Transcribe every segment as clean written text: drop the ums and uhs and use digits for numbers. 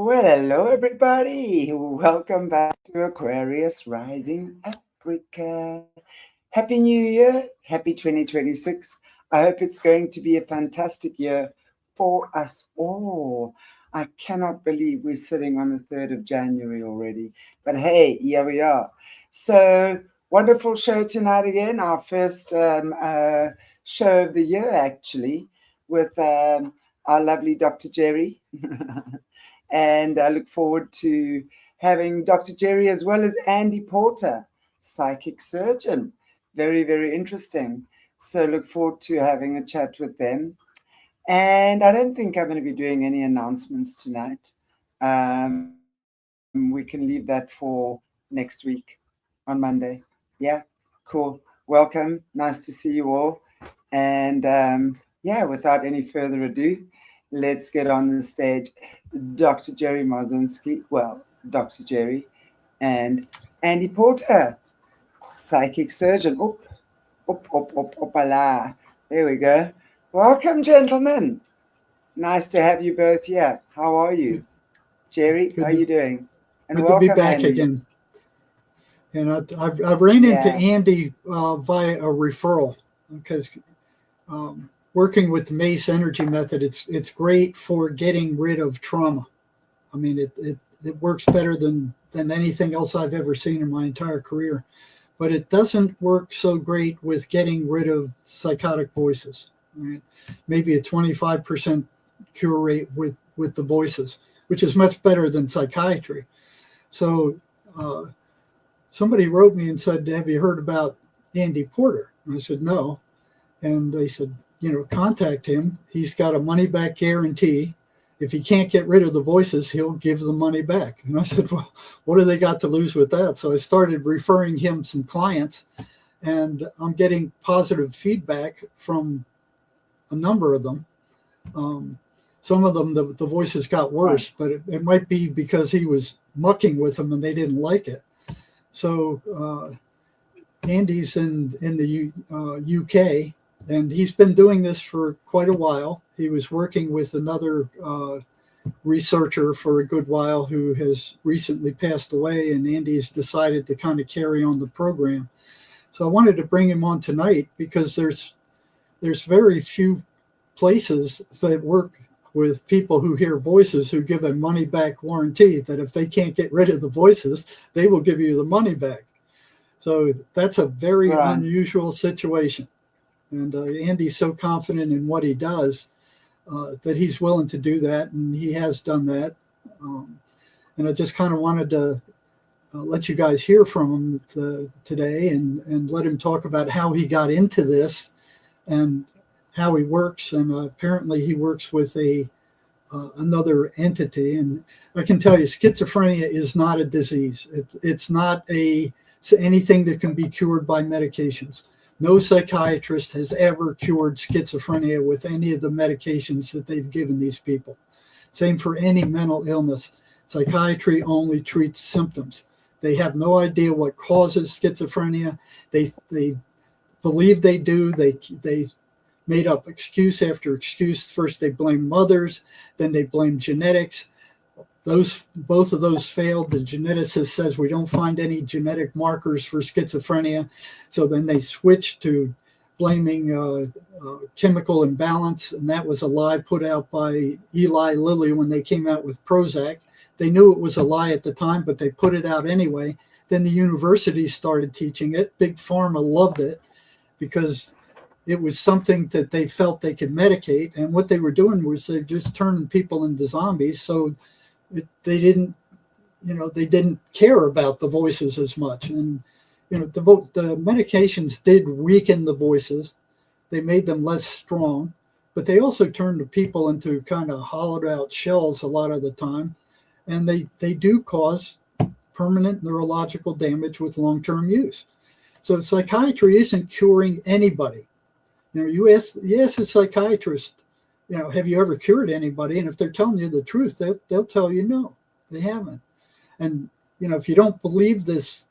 Well, hello everybody. Welcome back to Aquarius Rising Africa. Happy New Year. Happy 2026. I hope it's going to be a fantastic year for us all. I cannot believe we're sitting on the 3rd of January already. But hey, here we are. So, wonderful show tonight again. Our first show of the year, actually, with our lovely Dr. Jerry. And I look forward to having Dr. Jerry as well as Andy Porter, psychic surgeon. Very, very interesting. So look forward to having a chat with them. And I don't think I'm going to be doing any announcements tonight. We can leave that for next week on Monday. Yeah, cool. Welcome. Nice to see you all. And yeah, without any further ado, let's get on the stage. Dr. Jerry Marzinsky, well, Dr. Jerry, and Andy Porter, psychic surgeon. Opala. There we go. Welcome, gentlemen. Nice to have you both here. How are you? Jerry, how are you doing? And good to be back Andy. again. And I ran into Yeah. Andy via a referral because working with the Mace Energy Method, it's great for getting rid of trauma. I mean, it works better than anything else I've ever seen in my entire career. But it doesn't work so great with getting rid of psychotic voices. Right? Maybe a 25% cure rate with the voices, which is much better than psychiatry. So somebody wrote me and said, "Have you heard about Andy Porter?" And I said, "No." And they said, contact him. He's got a money back guarantee. If he can't get rid of the voices, he'll give the money back. And I said, well, what do they got to lose with that? So I started referring him some clients, and I'm getting positive feedback from a number of them. Some of them, the voices got worse, but it might be because he was mucking with them and they didn't like it. So Andy's in the UK, and he's been doing this for quite a while. He was working with another researcher for a good while who has recently passed away, and Andy's decided to kind of carry on the program. So I wanted to bring him on tonight because there's very few places that work with people who hear voices who give a money back warranty that if they can't get rid of the voices, they will give you the money back. So that's a very unusual situation. And Andy's so confident in what he does that he's willing to do that, and he has done that. And I just kind of wanted to let you guys hear from him today and let him talk about how he got into this and how he works. And apparently he works with another entity. And I can tell you, schizophrenia is not a disease. It's not anything that can be cured by medications. No psychiatrist has ever cured schizophrenia with any of the medications that they've given these people. Same for any mental illness. Psychiatry only treats symptoms. They have no idea what causes schizophrenia. They believe they do. They made up excuse after excuse. First they blame mothers, then they blame genetics. Both of those failed. The geneticist says we don't find any genetic markers for schizophrenia. So then they switched to blaming chemical imbalance, and that was a lie put out by Eli Lilly when they came out with Prozac. They knew it was a lie at the time, but they put it out anyway. Then the universities started teaching it. Big Pharma loved it because it was something that they felt they could medicate. And what they were doing was they just turning people into zombies. So they didn't care about the voices as much. And, the medications did weaken the voices. They made them less strong, but they also turned the people into kind of hollowed out shells a lot of the time. And they do cause permanent neurological damage with long-term use. So psychiatry isn't curing anybody. You ask a psychiatrist, have you ever cured anybody? And if they're telling you the truth, they'll tell you no, they haven't. And, if you don't believe this,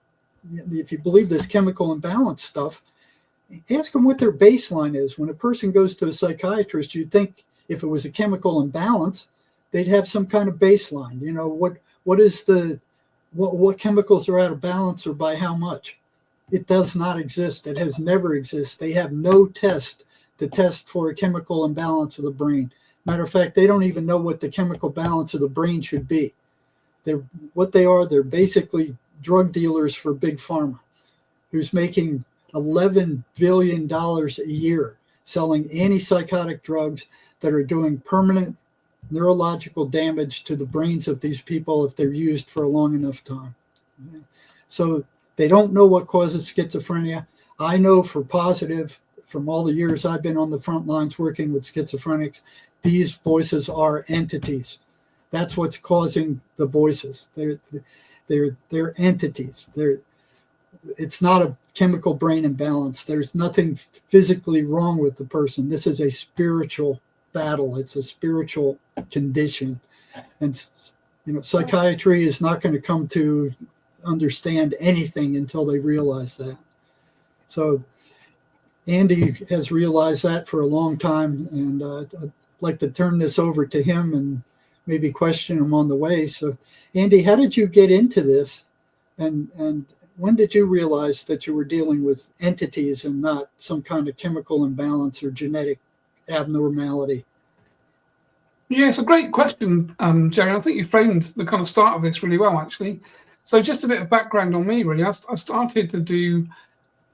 if you believe this chemical imbalance stuff, ask them what their baseline is. When a person goes to a psychiatrist, you'd think if it was a chemical imbalance, they'd have some kind of baseline. You know, what is the what chemicals are out of balance or by how much? It does not exist. It has never existed. They have no test to test for a chemical imbalance of the brain. Matter of fact, they don't even know what the chemical balance of the brain should be. They're basically drug dealers for big pharma, who's making $11 billion a year selling antipsychotic drugs that are doing permanent neurological damage to the brains of these people if they're used for a long enough time. So they don't know what causes schizophrenia. I know for positive, from all the years I've been on the front lines working with schizophrenics, these voices are entities. That's what's causing the voices. They're entities. It's not a chemical brain imbalance. There's nothing physically wrong with the person. This is a spiritual battle. It's a spiritual condition. And, you know, psychiatry is not going to come to understand anything until they realize that. So Andy has realized that for a long time, and I'd like to turn this over to him and maybe question him on the way. So Andy, how did you get into this? And when did you realize that you were dealing with entities and not some kind of chemical imbalance or genetic abnormality? Yeah, it's a great question, Jerry. I think you framed the kind of start of this really well, actually. So just a bit of background on me, really. I started to do,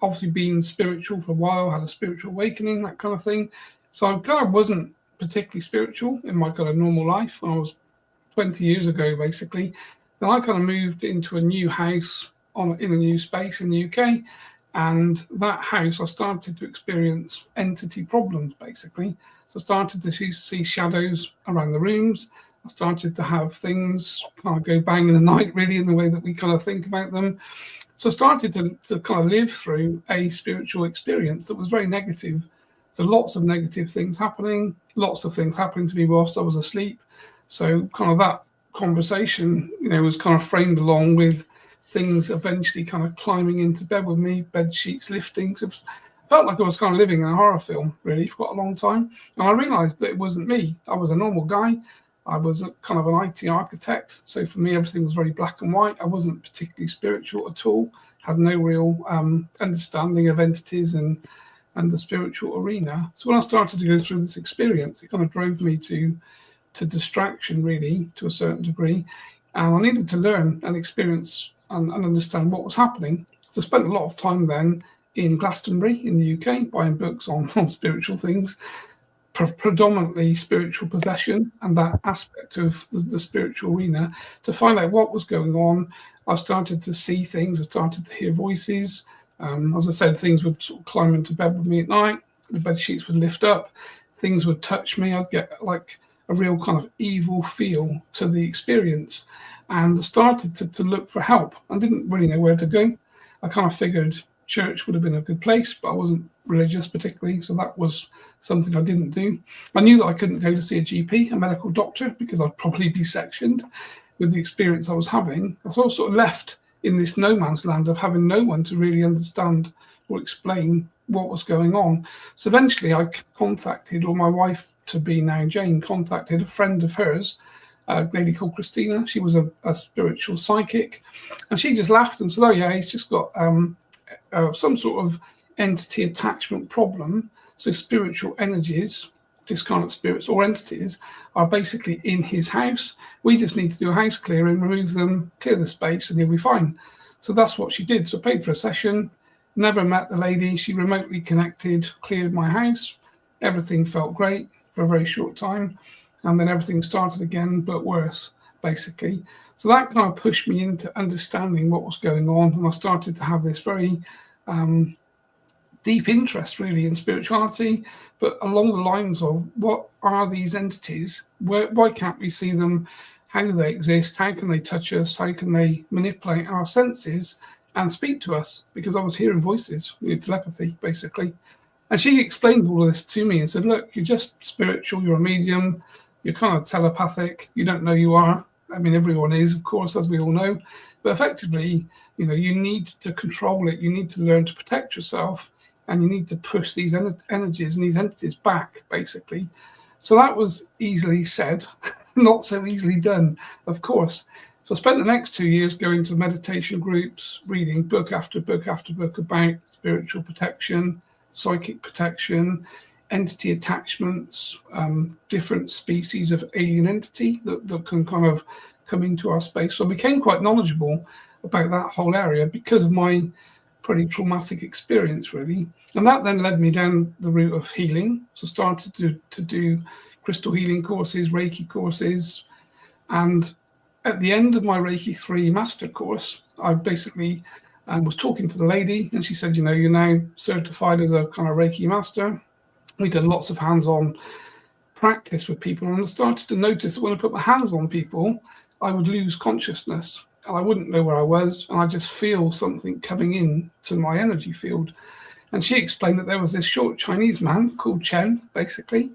obviously being spiritual for a while, had a spiritual awakening, that kind of thing. So I kind of wasn't particularly spiritual in my kind of normal life when I was 20 years ago, basically. Then I kind of moved into a new house in a new space in the UK. And that house, I started to experience entity problems, basically. So I started to see shadows around the rooms. I started to have things kind of go bang in the night, really, in the way that we kind of think about them. So I started to kind of live through a spiritual experience that was very negative. So lots of negative things happening, lots of things happening to me whilst I was asleep. So kind of that conversation, you know, was kind of framed along with things eventually kind of climbing into bed with me, bed sheets lifting. So it felt like I was kind of living in a horror film, really, for quite a long time. And I realized that it wasn't me. I was a normal guy. I was kind of an IT architect. So for me, everything was very black and white. I wasn't particularly spiritual at all, had no real understanding of entities and the spiritual arena. So when I started to go through this experience, it kind of drove me to distraction, really, to a certain degree. And I needed to learn and experience and understand what was happening. So I spent a lot of time then in Glastonbury in the UK, buying books on spiritual things, predominantly spiritual possession and that aspect of the spiritual arena, to find out what was going on. I started to see things, I started to hear voices. As I said, things would sort of climb into bed with me at night, the bed sheets would lift up, things would touch me, I'd get like a real kind of evil feel to the experience. And I started to look for help. I didn't really know where to go. I kind of figured church would have been a good place, but I wasn't religious particularly, so that was something I didn't do. I knew that I couldn't go to see a GP, a medical doctor, because I'd probably be sectioned with the experience I was having. I was sort of left in this no man's land of having no one to really understand or explain what was going on. So eventually I contacted, or my wife to be now Jane, contacted a friend of hers, a lady called Christina. She was a spiritual psychic, and she just laughed and said, oh yeah, he's just got some sort of entity attachment problem. So spiritual energies, discarnate spirits or entities, are basically in his house. We just need to do a house clearing, remove them, clear the space, and he'll be fine. So that's what she did. So paid for a session, never met the lady. She remotely connected, cleared my house. Everything felt great for a very short time. And then everything started again, but worse, basically. So that kind of pushed me into understanding what was going on. And I started to have this very deep interest, really, in spirituality, but along the lines of what are these entities? Why can't we see them? How do they exist? How can they touch us? How can they manipulate our senses and speak to us? Because I was hearing voices, telepathy, basically. And she explained all of this to me and said, look, you're just spiritual, you're a medium, you're kind of telepathic, you don't know you are. I mean, everyone is, of course, as we all know. But effectively, you know, you need to control it. You need to learn to protect yourself, and you need to push these energies and these entities back, basically. So that was easily said. not so easily done, of course. So I spent the next 2 years going to meditation groups, reading book after book after book about spiritual protection, psychic protection, entity attachments, different species of alien entity that can kind of come into our space. So I became quite knowledgeable about that whole area because of my pretty traumatic experience, really. And that then led me down the route of healing. So I started to do crystal healing courses, Reiki courses. And at the end of my Reiki 3 master course, I basically was talking to the lady, and she said, you're now certified as a kind of Reiki master. We did lots of hands-on practice with people, and I started to notice that when I put my hands on people, I would lose consciousness, and I wouldn't know where I was, and I just feel something coming in to my energy field. And she explained that there was this short Chinese man called Chen, basically.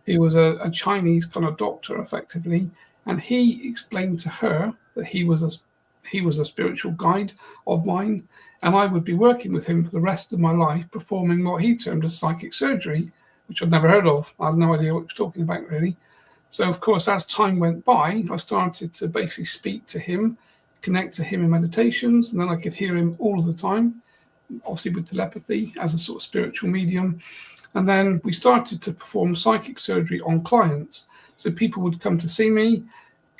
He was a Chinese kind of doctor, effectively, and he explained to her that he was a spiritual guide of mine, and I would be working with him for the rest of my life, performing what he termed as psychic surgery, which I'd never heard of. I had no idea what he was talking about, really. So, of course, as time went by, I started to basically speak to him, connect to him in meditations, and then I could hear him all of the time, obviously with telepathy as a sort of spiritual medium. And then we started to perform psychic surgery on clients. So people would come to see me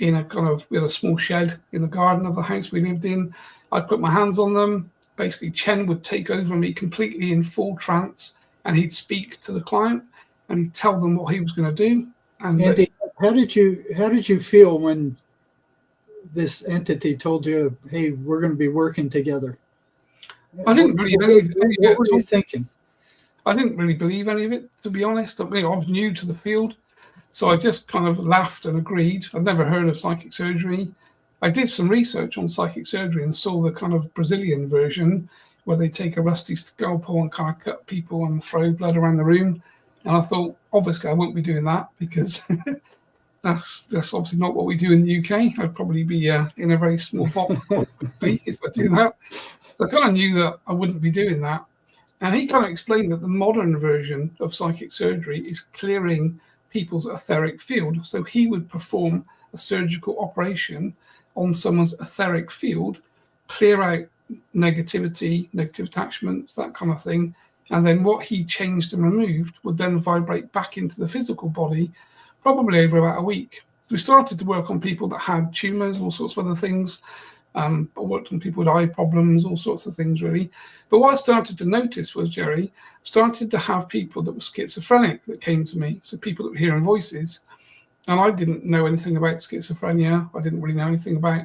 in a kind of, we had a small shed in the garden of the house we lived in. I'd put my hands on them. Basically, Chen would take over me completely in full trance, and he'd speak to the client and he'd tell them what he was going to do. And Andy, how did you feel when this entity told you, hey, we're going to be working together? I didn't believe any of it. What were you thinking? I didn't really believe any of it, to be honest. I was new to the field, so I just kind of laughed and agreed. I'd never heard of psychic surgery. I did some research on psychic surgery and saw the kind of Brazilian version where they take a rusty scalpel and kind of cut people and throw blood around the room. And I thought, obviously, I won't be doing that because that's obviously not what we do in the UK. I'd probably be in a very small box if I do that. So I kind of knew that I wouldn't be doing that. And he kind of explained that the modern version of psychic surgery is clearing people's etheric field. So he would perform a surgical operation on someone's etheric field, clear out negativity, negative attachments, that kind of thing. And then what he changed and removed would then vibrate back into the physical body, probably over about a week. We started to work on people that had tumors, all sorts of other things. I worked on people with eye problems, all sorts of things, really. But what I started to notice was, Jerry, started to have people that were schizophrenic that came to me, so people that were hearing voices. And I didn't know anything about schizophrenia. I didn't really know anything about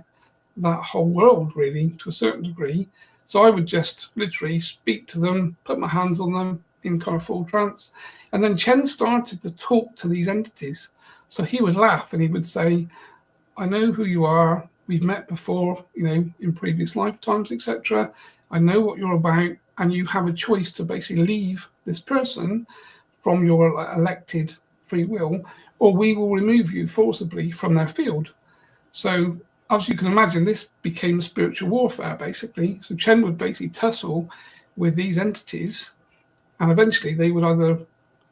that whole world, really, to a certain degree. So I would just literally speak to them, put my hands on them in kind of full trance. And then Chen started to talk to these entities. So he would laugh and he would say, I know who you are. We've met before, in previous lifetimes, etc. I know what you're about, and you have a choice to basically leave this person from your elected free will, or we will remove you forcibly from their field. So, as you can imagine, this became spiritual warfare, basically. So Chen would basically tussle with these entities, and eventually they would either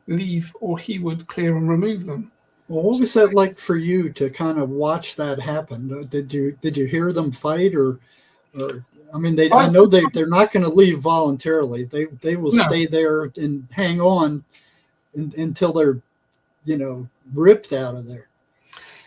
leave or he would clear and remove them. Well, what was that like for you to kind of watch that happen? Did you hear them fight, or I mean, I know they're not going to leave voluntarily. They will stay there and hang on until they're, ripped out of there.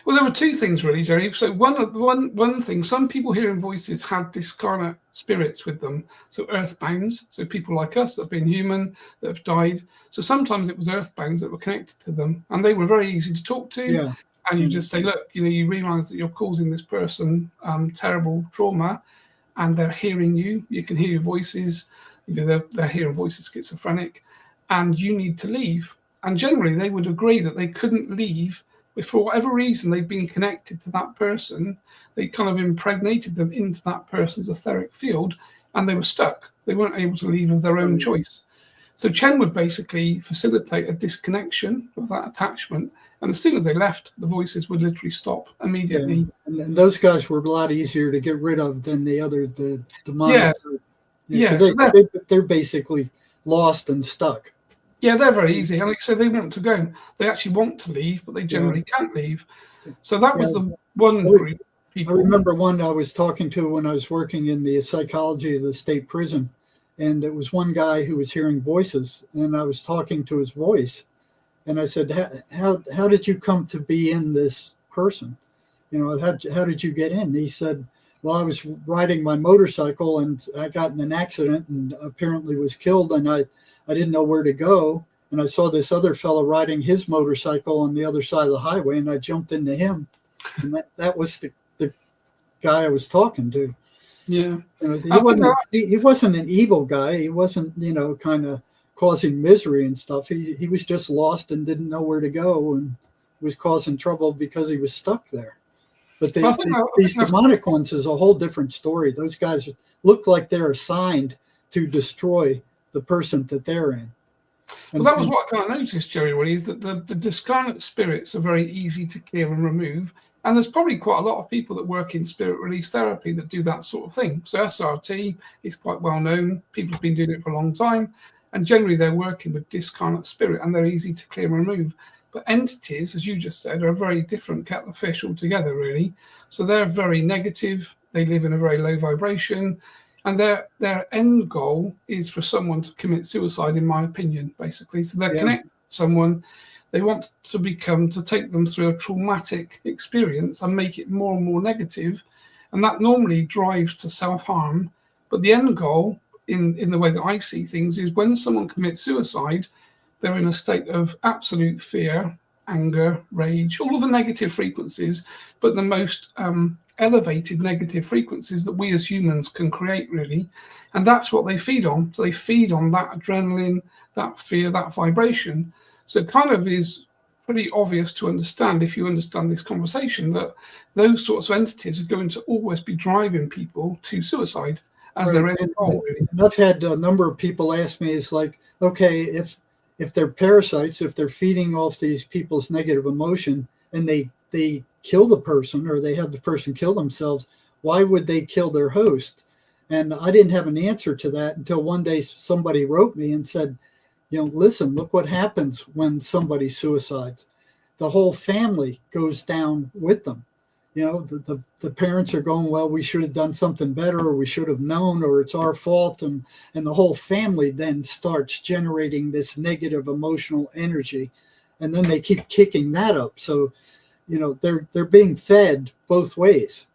Well, there were two things really, Jerry. So one thing, some people hearing voices had discarnate spirits with them, so earthbounds, so people like us that have been human, that have died. So sometimes it was earthbounds that were connected to them, and they were very easy to talk to. Yeah. And you just say, look, you realize that you're causing this person terrible trauma, and they're hearing you. You can hear your voices. They're hearing voices, schizophrenic, and you need to leave. And generally, they would agree that they couldn't leave. If for whatever reason they'd been connected to that person, they kind of impregnated them into that person's etheric field, and they were stuck. They weren't able to leave of their own choice. So Chen would basically facilitate a disconnection of that attachment, and as soon as they left, the voices would literally stop immediately. Yeah. And those guys were a lot easier to get rid of than the demonic. Yeah. They're basically lost and stuck. Yeah, they're very easy. And like I said, they want to go. They actually want to leave, but they generally can't leave. So that was the one group of people. I remember one I was talking to when I was working in the psychology of the state prison, and it was one guy who was hearing voices, and I was talking to his voice, and I said, how did you come to be in this person? How did you get in? And he said, well, I was riding my motorcycle and I got in an accident and apparently was killed, and I didn't know where to go. And I saw this other fellow riding his motorcycle on the other side of the highway, and I jumped into him. And that was the guy I was talking to. Yeah. He wasn't an evil guy. He wasn't, kind of causing misery and stuff. He was just lost and didn't know where to go and was causing trouble because he was stuck there. But these demonic ones is a whole different story. Those guys look like they're assigned to destroy the person that they're in. Well, that was what I kind of noticed, Jerry, really, is that the discarnate spirits are very easy to clear and remove. And there's probably quite a lot of people that work in spirit release therapy that do that sort of thing. So SRT is quite well known. People have been doing it for a long time. And generally, they're working with discarnate spirit, and they're easy to clear and remove. But entities, as you just said, are a very different kettle of fish altogether, really. So they're very negative. They live in a very low vibration. And their end goal is for someone to commit suicide, in my opinion, basically. So they're connected to someone. They want to take them through a traumatic experience and make it more and more negative. And that normally drives to self-harm. But the end goal, in the way that I see things, is when someone commits suicide, they're in a state of absolute fear, anger, rage, all of the negative frequencies, but the most elevated negative frequencies that we as humans can create, really. And that's what they feed on. So they feed on that adrenaline, that fear, that vibration. So it kind of is pretty obvious to understand, if you understand this conversation, that those sorts of entities are going to always be driving people to suicide as their end goal, really. And I've had a number of people ask me, it's like, okay, if they're parasites, if they're feeding off these people's negative emotion and they kill the person, or they have the person kill themselves, why would they kill their host? And I didn't have an answer to that until one day somebody wrote me and said, listen, look what happens when somebody suicides. The whole family goes down with them. The parents are going, well, we should have done something better, or we should have known, or it's our fault. And the whole family then starts generating this negative emotional energy. And then they keep kicking that up. So, they're being fed both ways.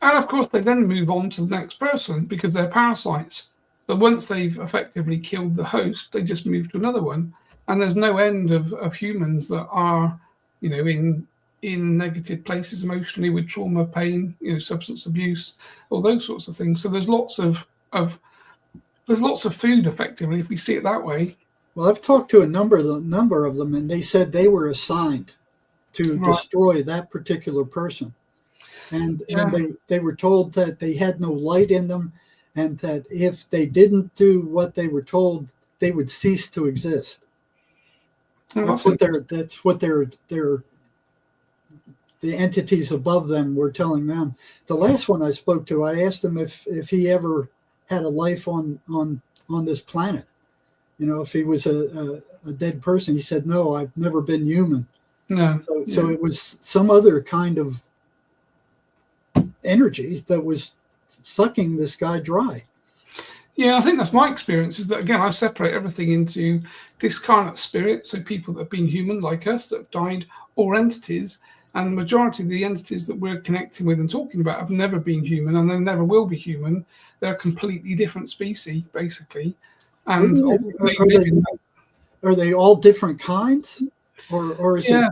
And of course, they then move on to the next person because they're parasites. But once they've effectively killed the host, they just move to another one. And there's no end of humans that are, in negative places emotionally, with trauma, pain, substance abuse, all those sorts of things. So there's lots of food, effectively, if we see it that way. Well, I've talked to a number of them, and they said they were assigned to destroy that particular person. And they were told that they had no light in them, and that if they didn't do what they were told, they would cease to exist. That's what the entities above them were telling them. The last one I spoke to, I asked him if he ever had a life on this planet. If he was a dead person. He said, no, I've never been human. No. So it was some other kind of energy that was sucking this guy dry. Yeah, I think that's my experience, is that, again, I separate everything into discarnate spirits, so people that have been human like us, that have died, or entities. And the majority of the entities that we're connecting with and talking about have never been human, and they never will be human. They're a completely different species, basically. And are they all different kinds? Or is it?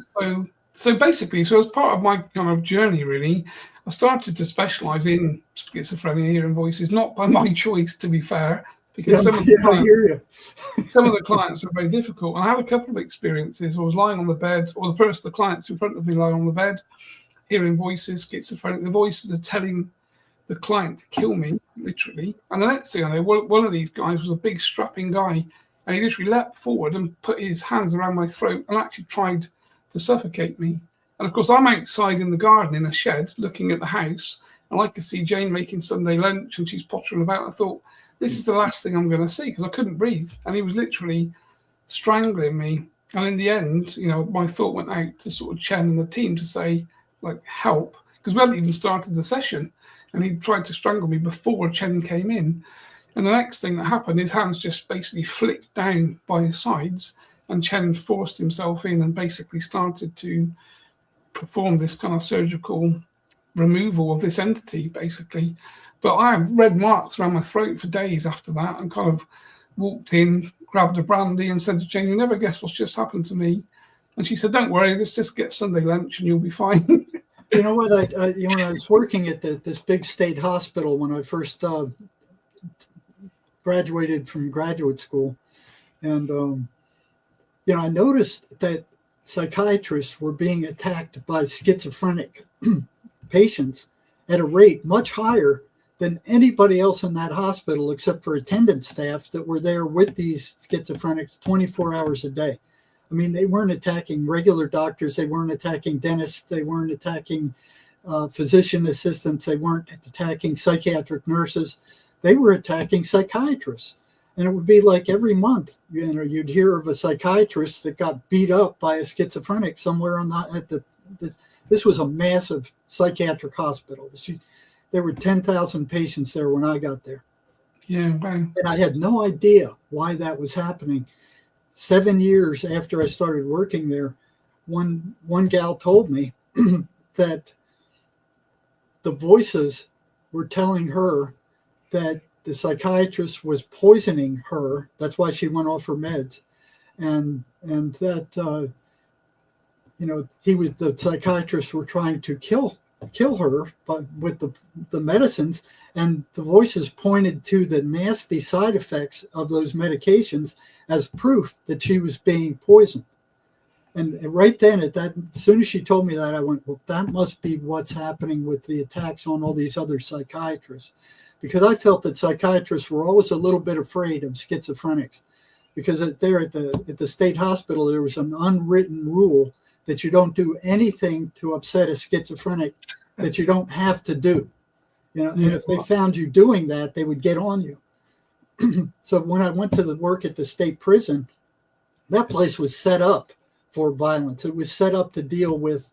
So basically, as part of my kind of journey, really, I started to specialize in schizophrenia, hearing voices, not by my choice, to be fair, because some of the clients are very difficult. And I had a couple of experiences. I was lying on the bed, or the clients in front of me lying on the bed, hearing voices, schizophrenic. The voices are telling the client to kill me, literally. And the next thing I know, one of these guys was a big strapping guy, and he literally leapt forward and put his hands around my throat and actually tried to suffocate me. And of course, I'm outside in the garden in a shed looking at the house, and I could see Jane making Sunday lunch, and she's pottering about. I thought, this is the last thing I'm going to see, because I couldn't breathe. And he was literally strangling me. And in the end, my thought went out to sort of Chen and the team to say, like help, because we hadn't even started the session, and he tried to strangle me before Chen came in. And the next thing that happened, his hands just basically flicked down by his sides, and Chen forced himself in and basically started to perform this kind of surgical removal of this entity, basically. But I had red marks around my throat for days after that, and kind of walked in, grabbed a brandy and said to Jane, "You never guess what's just happened to me." And she said, "Don't worry, let's just get Sunday lunch and you'll be fine." You know what? I was working at this big state hospital when I first graduated from graduate school, and I noticed that psychiatrists were being attacked by schizophrenic patients at a rate much higher than anybody else in that hospital, except for attendant staffs that were there with these schizophrenics 24 hours a day. I mean, they weren't attacking regular doctors. They weren't attacking dentists. They weren't attacking physician assistants. They weren't attacking psychiatric nurses. They were attacking psychiatrists. And it would be like every month, you'd hear of a psychiatrist that got beat up by a schizophrenic somewhere this was a massive psychiatric hospital. There were 10,000 patients there when I got there. Yeah, wow. And I had no idea why that was happening. 7 years after I started working there, one gal told me that the voices were telling her that the psychiatrist was poisoning her. That's why she went off her meds, and that the psychiatrists were trying to kill her with the medicines, and the voices pointed to the nasty side effects of those medications as proof that she was being poisoned. And right then, as soon as she told me that, I went, well, that must be what's happening with the attacks on all these other psychiatrists. Because I felt that psychiatrists were always a little bit afraid of schizophrenics. Because there at the state hospital, there was an unwritten rule that you don't do anything to upset a schizophrenic that you don't have to do. And if they found you doing that, they would get on you. So when I went to the work at the state prison, that place was set up for violence. It was set up to deal with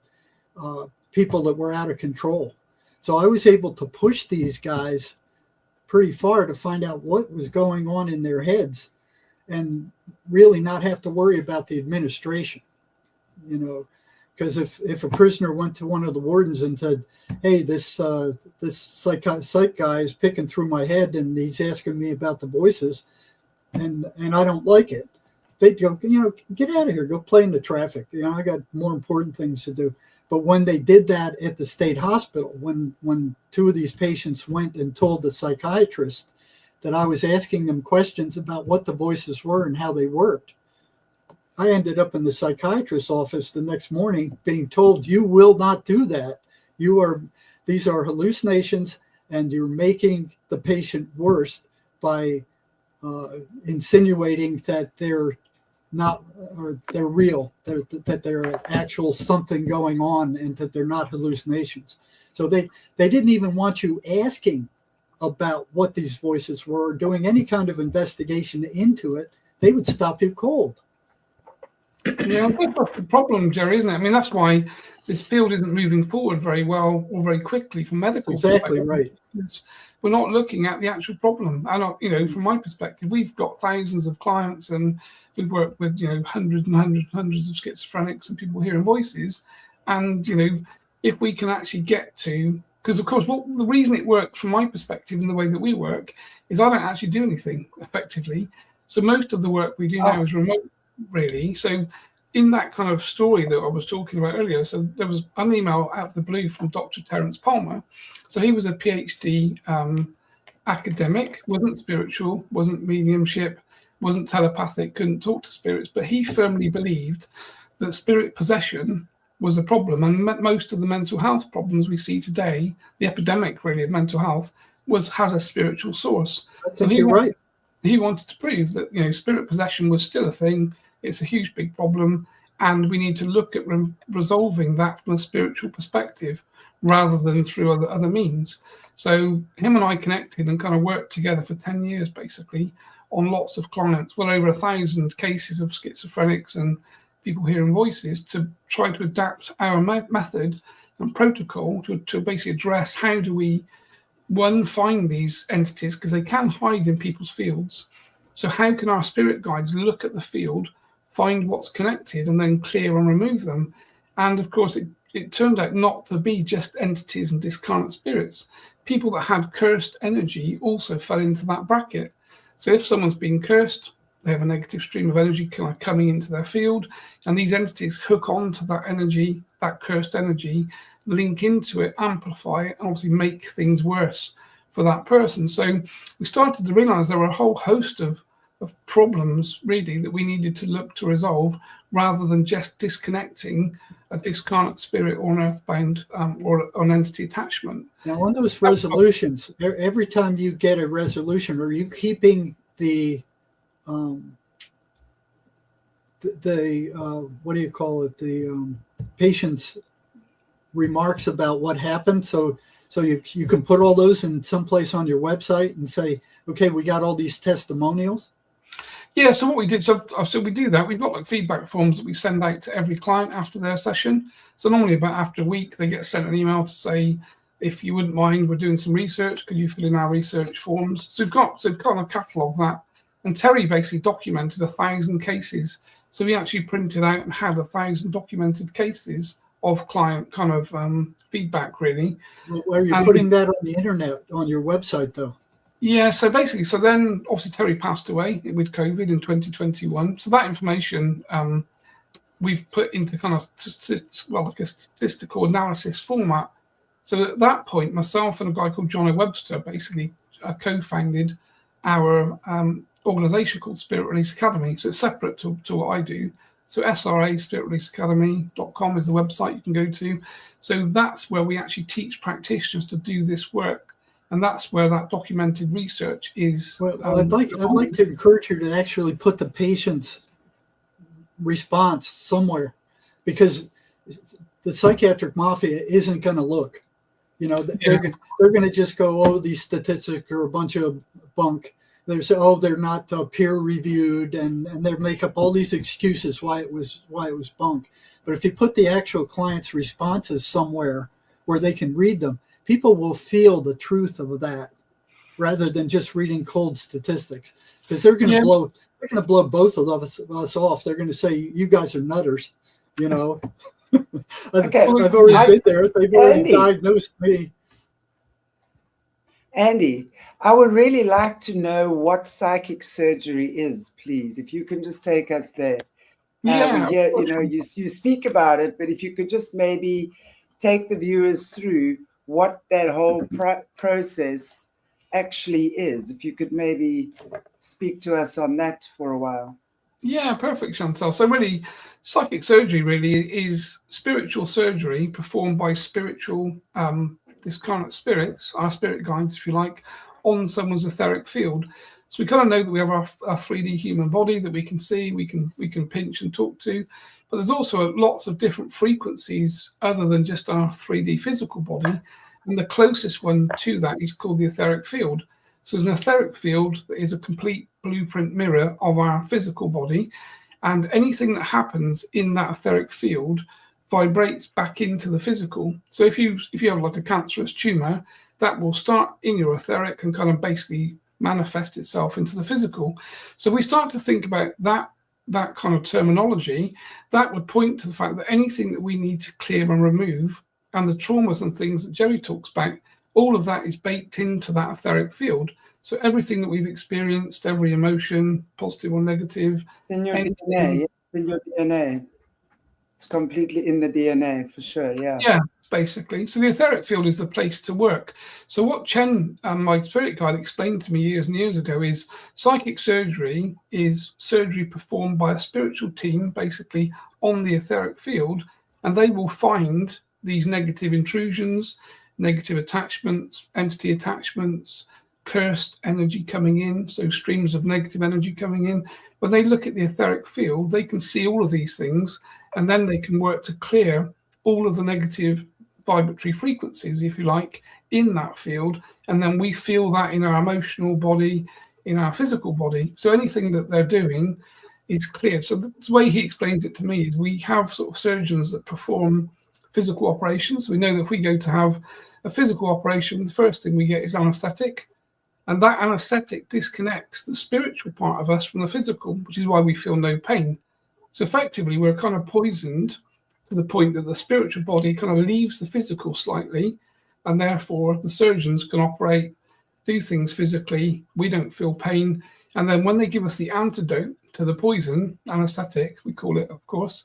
people that were out of control. So I was able to push these guys pretty far to find out what was going on in their heads and really not have to worry about the administration, because if a prisoner went to one of the wardens and said, "Hey, this psych guy is picking through my head and he's asking me about the voices, and I don't like it," they'd go, "Get out of here, go play in the traffic. I got more important things to do." But when they did that at the state hospital, when two of these patients went and told the psychiatrist that I was asking them questions about what the voices were and how they worked, I ended up in the psychiatrist's office the next morning being told, "You will not do that. These are hallucinations, and you're making the patient worse by insinuating that they're not, or they're real, that they're actual something going on, and that they're not hallucinations." So they didn't even want you asking about what these voices were or doing any kind of investigation into it. They would stop you cold. Yeah, I think that's the problem, Jerry, isn't it? I mean, that's why this field isn't moving forward very well or very quickly from medical. Exactly right. We're not looking at the actual problem. And from my perspective, we've got thousands of clients, and we work with hundreds and hundreds of schizophrenics and people hearing voices. And if we can actually get to, because of course, the reason it works from my perspective and the way that we work is I don't actually do anything effectively. So most of the work we do now is remote, really. So in that kind of story that I was talking about earlier, so there was an email out of the blue from Dr. Terence Palmer. So he was a PhD academic, wasn't spiritual, wasn't mediumship, wasn't telepathic, couldn't talk to spirits, but he firmly believed that spirit possession was a problem, and most of the mental health problems we see today, the epidemic really of mental health, has a spiritual source. I think you're right. He wanted to prove that spirit possession was still a thing. It's a huge, big problem, and we need to look at resolving that from a spiritual perspective rather than through other means. So him and I connected and kind of worked together for 10 years, basically, on lots of clients, well over 1,000 cases of schizophrenics and people hearing voices, to try to adapt our method and protocol to basically address how do we, one, find these entities, because they can hide in people's fields. So how can our spirit guides look at the field, find what's connected, and then clear and remove them? And of course, it turned out not to be just entities and discarnate spirits. People that had cursed energy also fell into that bracket. So if someone's been cursed, they have a negative stream of energy kind of coming into their field, and these entities hook onto that energy, that cursed energy, link into it, amplify it, and obviously make things worse for that person. So we started to realize there were a whole host of problems really that we needed to look to resolve, rather than just disconnecting a discarnate spirit or an earthbound or an entity attachment. Now, on those resolutions, every time you get a resolution, are you keeping the what do you call it? The patient's remarks about what happened. So you can put all those in someplace on your website and say, okay, we got all these testimonials. Yeah, so what we did, so we do that. We've got like feedback forms that we send out to every client after their session. So normally about after a week, they get sent an email to say, if you wouldn't mind, we're doing some research, could you fill in our research forms? So we've got a catalogue that. And Terry basically documented 1,000 cases. So we actually printed out and had 1,000 documented cases of client kind of feedback, really. Where are you putting that on the internet, on your website, though? Yeah, so basically, so then obviously Terry passed away with COVID in 2021. So that information we've put into kind of, like a statistical analysis format. So at that point, myself and a guy called John Webster basically co-founded our organization called Spirit Release Academy. So it's separate to what I do. So SRA, spiritreleaseacademy.com is the website you can go to. So that's where we actually teach practitioners to do this work. And that's where that documented research is. Well, I'd like to encourage you to actually put the patient's response somewhere, because the psychiatric mafia isn't going to look. You know, they're going to just go, oh, these statistics are a bunch of bunk. They say, oh, they're not peer reviewed, and they make up all these excuses why it was bunk. But if you put the actual client's responses somewhere where they can read them, people will feel the truth of that, rather than just reading cold statistics, because they're going to blow both of us off. They're going to say, you guys are nutters, you know. Okay. I've already been there. They've already diagnosed me. Andy, I would really like to know what psychic surgery is, please. If you can just take us there. Yeah, we hear, you speak about it, but if you could just maybe take the viewers through what that whole process actually is. If you could maybe speak to us on that for a while. Yeah, perfect, Chantelle. So really, psychic surgery really is spiritual surgery performed by spiritual discarnate spirits, our spirit guides, if you like, on someone's etheric field. So we kind of know that we have our 3D human body that we can see, we can pinch and talk to, but there's also lots of different frequencies other than just our 3D physical body. And the closest one to that is called the etheric field. So there's an etheric field that is a complete blueprint mirror of our physical body. And anything that happens in that etheric field vibrates back into the physical. So if you have like a cancerous tumor, that will start in your etheric and kind of basically manifest itself into the physical. So we start to think about that kind of terminology. That would point to the fact that anything that we need to clear and remove, and the traumas and things that Jerry talks about, all of that is baked into that etheric field. So everything that we've experienced, every emotion, positive or negative. It's in your DNA. It's in your DNA. It's completely in the DNA, for sure, yeah. Yeah, basically. So the etheric field is the place to work. So what Chen, my spirit guide, explained to me years and years ago is psychic surgery is surgery performed by a spiritual team, basically, on the etheric field, and they will find these negative intrusions, negative attachments, entity attachments, cursed energy coming in, so streams of negative energy coming in. When they look at the etheric field, they can see all of these things, and then they can work to clear all of the negative vibratory frequencies, if you like, in that field. And then we feel that in our emotional body, in our physical body. So anything that they're doing is cleared. So the way he explains it to me is we have sort of surgeons that perform physical operations. So we know that if we go to have a physical operation, the first thing we get is anesthetic. And that anesthetic disconnects the spiritual part of us from the physical, which is why we feel no pain. So effectively, we're kind of poisoned to the point that the spiritual body kind of leaves the physical slightly, and therefore the surgeons can operate, do things physically. We don't feel pain. And then when they give us the antidote to the poison, anesthetic, we call it, of course,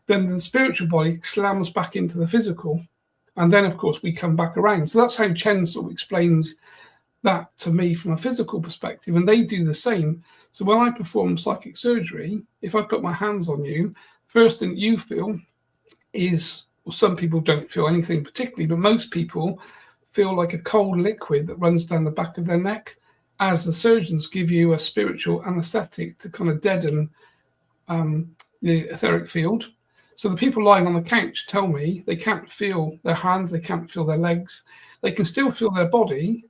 then the spiritual body slams back into the physical. And then, of course, we come back around. So that's how Chen sort of explains that to me from a physical perspective. And they do the same. So when I perform psychic surgery, if I put my hands on you, first thing you feel is, well, some people don't feel anything particularly, but most people feel like a cold liquid that runs down the back of their neck as the surgeons give you a spiritual anesthetic to kind of deaden the etheric field. So the people lying on the couch tell me they can't feel their hands, they can't feel their legs. They can still feel their body,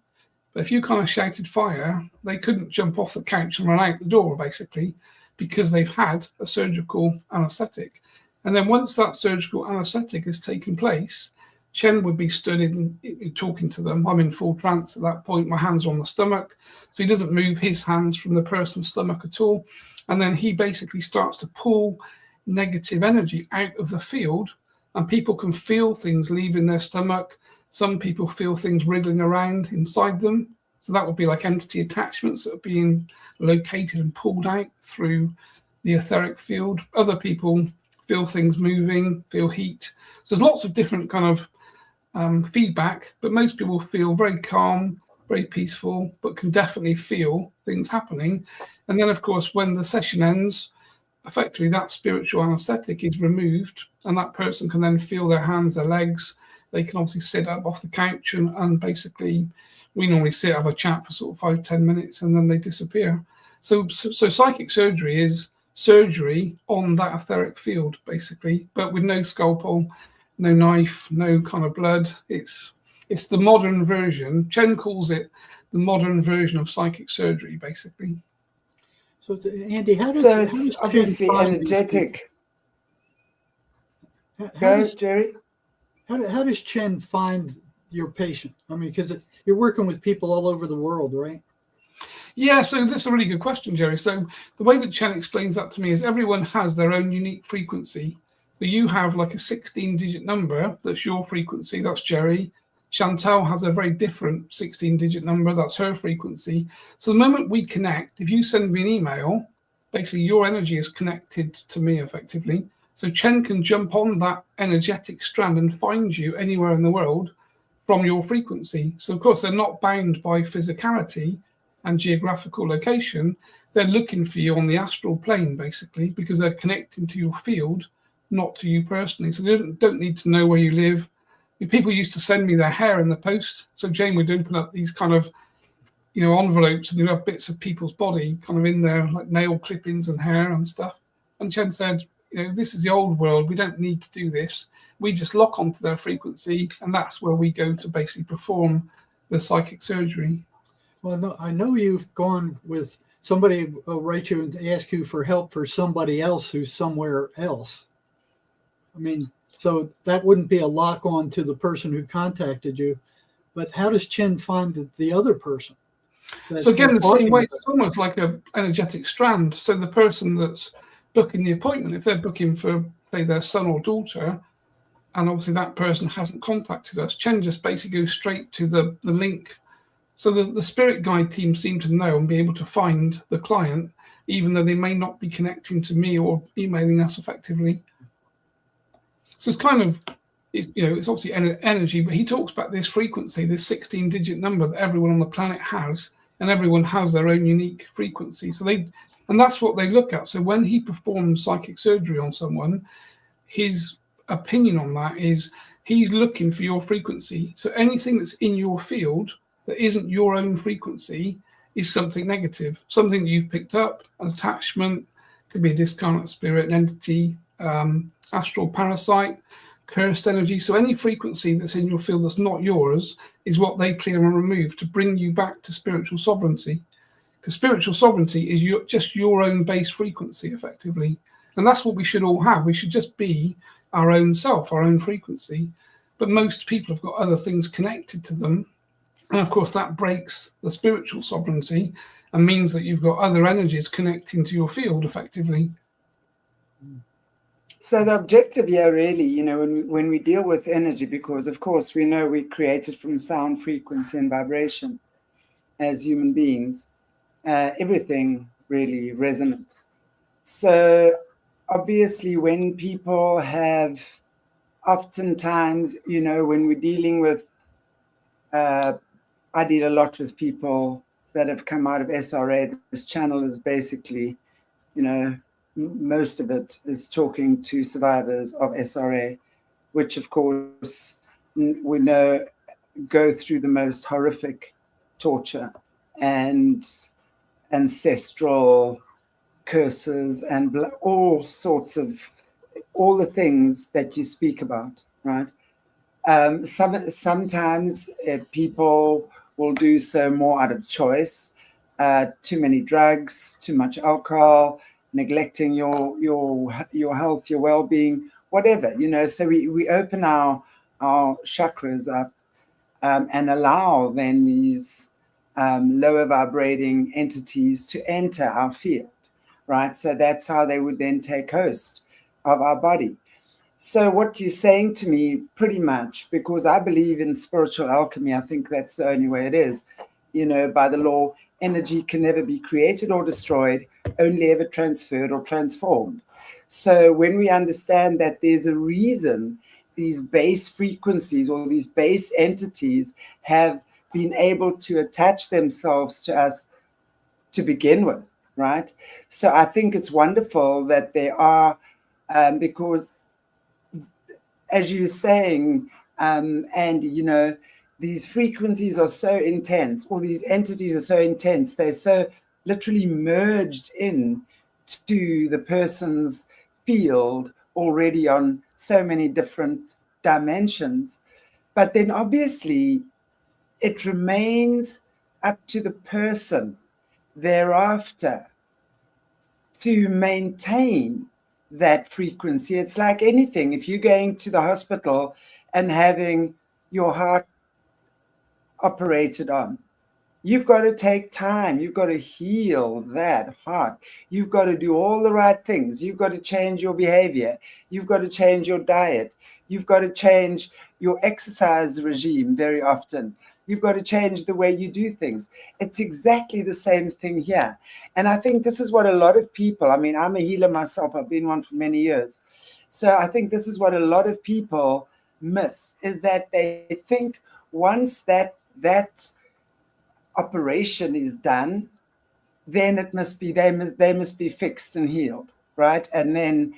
but if you kind of shouted fire, they couldn't jump off the couch and run out the door, basically, because they've had a surgical anesthetic. And then once that surgical anesthetic has taken place, Chen would be stood in talking to them. I'm in full trance at that point. My hands are on the stomach. So he doesn't move his hands from the person's stomach at all. And then he basically starts to pull negative energy out of the field, and people can feel things leaving their stomach. Some people feel things wriggling around inside them. So that would be like entity attachments that are being located and pulled out through the etheric field. Other people feel things moving, feel heat. So there's lots of different kind of feedback, but most people feel very calm, very peaceful, but can definitely feel things happening. And then, of course, when the session ends, effectively that spiritual anesthetic is removed, and that person can then feel their hands, their legs. They can obviously sit up off the couch, and basically we normally sit, have a chat for sort of 5-10 minutes, and then they disappear. So psychic surgery is surgery on that etheric field, basically, but with no scalpel, no knife, no kind of blood. It's the modern version. Chen calls it the modern version of psychic surgery, basically. So, Andy, how does it's obviously energetic. Jerry. How does Chen find your patient? I mean, because you're working with people all over the world, right? Yeah, so that's a really good question, Jerry. So the way that Chen explains that to me is everyone has their own unique frequency. So you have like a 16-digit number, that's your frequency, that's Jerry. Chantelle has a very different 16-digit number, that's her frequency. So the moment we connect, if you send me an email, basically your energy is connected to me effectively. So Chen can jump on that energetic strand and find you anywhere in the world from your frequency. So of course they're not bound by physicality and geographical location. They're looking for you on the astral plane, basically, because they're connecting to your field, not to you personally. So they don't need to know where you live. People used to send me their hair in the post. So Jane would open up these kind of, envelopes, and you'd have bits of people's body kind of in there, like nail clippings and hair and stuff. And Chen said, this is the old world. We don't need to do this. We just lock onto their frequency, and that's where we go to basically perform the psychic surgery. Well, no, I know you've gone with somebody will write you and ask you for help for somebody else who's somewhere else. I mean, so that wouldn't be a lock on to the person who contacted you. But how does Chen find the other person? So again, the same way, it's almost like an energetic strand. So the person that's booking the appointment, if they're booking for, say, their son or daughter, and obviously that person hasn't contacted us, Chen just basically goes straight to the link. So the spirit guide team seem to know and be able to find the client, even though they may not be connecting to me or emailing us effectively. So it's kind of, it's obviously energy, but he talks about this frequency, this 16-digit number that everyone on the planet has, and everyone has their own unique frequency. So and that's what they look at. So when he performs psychic surgery on someone, his opinion on that is he's looking for your frequency. So anything that's in your field that isn't your own frequency is something negative, something that you've picked up, an attachment, could be a discarnate spirit, an entity, astral parasite, cursed energy. So any frequency that's in your field that's not yours is what they clear and remove to bring you back to spiritual sovereignty. Because spiritual sovereignty is just your own base frequency, effectively. And that's what we should all have. We should just be our own self, our own frequency. But most people have got other things connected to them. And of course, that breaks the spiritual sovereignty and means that you've got other energies connecting to your field effectively. So the objective here really, you know, when we deal with energy, because of course we know we're created from sound, frequency and vibration as human beings, everything really resonates. So obviously when people have, oftentimes, you know, when we're dealing with, I deal a lot with people that have come out of SRA. This channel is basically, you know, most of it is talking to survivors of SRA, which of course we know go through the most horrific torture and ancestral curses and all sorts of, all the things that you speak about, right? Sometimes people will do so more out of choice, too many drugs, too much alcohol, neglecting your health, your well-being, whatever, you know. So we open our chakras up and allow then these lower vibrating entities to enter our field, right? So that's how they would then take host of our body. So what you're saying to me, pretty much, because I believe in spiritual alchemy, I think that's the only way it is, you know, by the law, energy can never be created or destroyed, only ever transferred or transformed. So when we understand that there's a reason these base frequencies or these base entities have been able to attach themselves to us to begin with, right? So I think it's wonderful that they are, because as you're saying, Andy, you know, these frequencies are so intense, or these entities are so intense, they're so literally merged in to the person's field already on so many different dimensions. But then obviously it remains up to the person thereafter to maintain that frequency. It's like anything. If you're going to the hospital and having your heart operated on, you've got to take time. You've got to heal that heart. You've got to do all the right things. You've got to change your behavior. You've got to change your diet. You've got to change your exercise regime very often. You've got to change the way you do things. It's exactly the same thing here. And I think this is what a lot of people, I mean, I'm a healer myself. I've been one for many years. So I think this is what a lot of people miss, is that they think once that operation is done, then it must be, they must be fixed and healed, right? And then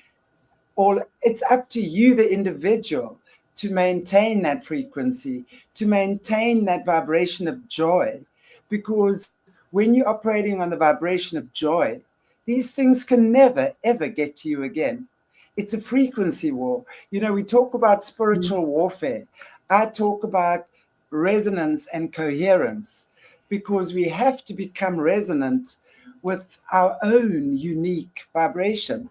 it's up to you, the individual, to maintain that frequency, to maintain that vibration of joy. Because when you're operating on the vibration of joy, these things can never, ever get to you again. It's a frequency war. You know, we talk about spiritual warfare. I talk about resonance and coherence, because we have to become resonant with our own unique vibration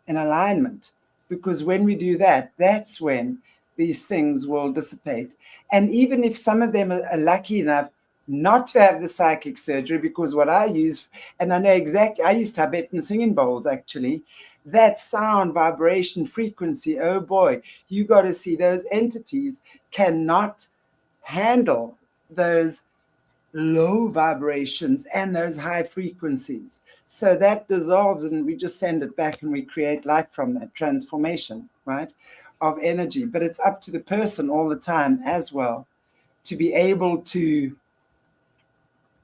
and alignment. Because when we do that, that's when these things will dissipate. And even if some of them are lucky enough not to have the psychic surgery, because what I use, and I know exactly, I use Tibetan singing bowls actually, that sound, vibration, frequency, oh boy, you got to see those entities cannot handle those low vibrations and those high frequencies. So that dissolves and we just send it back and we create light from that transformation, right, of energy. But it's up to the person all the time as well to be able to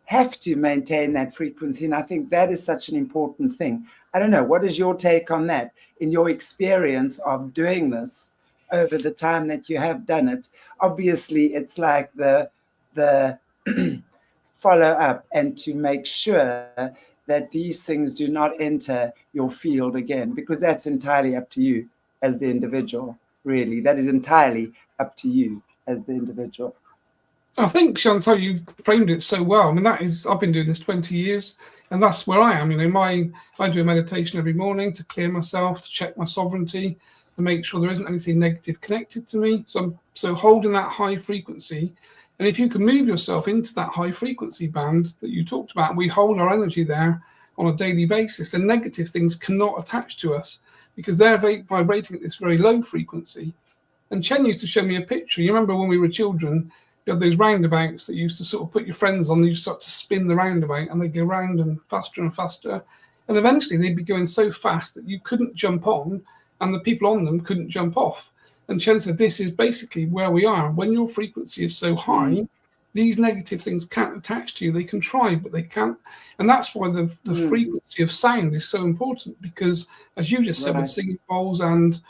have to maintain that frequency. And I think that is such an important thing. I don't know, what is your take on that in your experience of doing this over the time that you have done it? Obviously, it's like the follow up and to make sure that these things do not enter your field again, because that's entirely up to you as the individual, really. That is entirely up to you as the individual. I think, Chantelle, you framed it so well. I mean, I've been doing this 20 years, and that's where I am. You know, I do a meditation every morning to clear myself, to check my sovereignty. to make sure there isn't anything negative connected to me. So holding that high frequency. And if you can move yourself into that high frequency band that you talked about, we hold our energy there on a daily basis, and negative things cannot attach to us because they're vibrating at this very low frequency. And Chen used to show me a picture. You remember when we were children, you had those roundabouts that you used to sort of put your friends on, and you start to spin the roundabout, and they go round and faster. And eventually they'd be going so fast that you couldn't jump on, and the people on them couldn't jump off. And Chen said, this is basically where we are. When your frequency is so high, these negative things can't attach to you. They can try, but they can't. And that's why the frequency of sound is so important, because as you just said, with singing bowls and,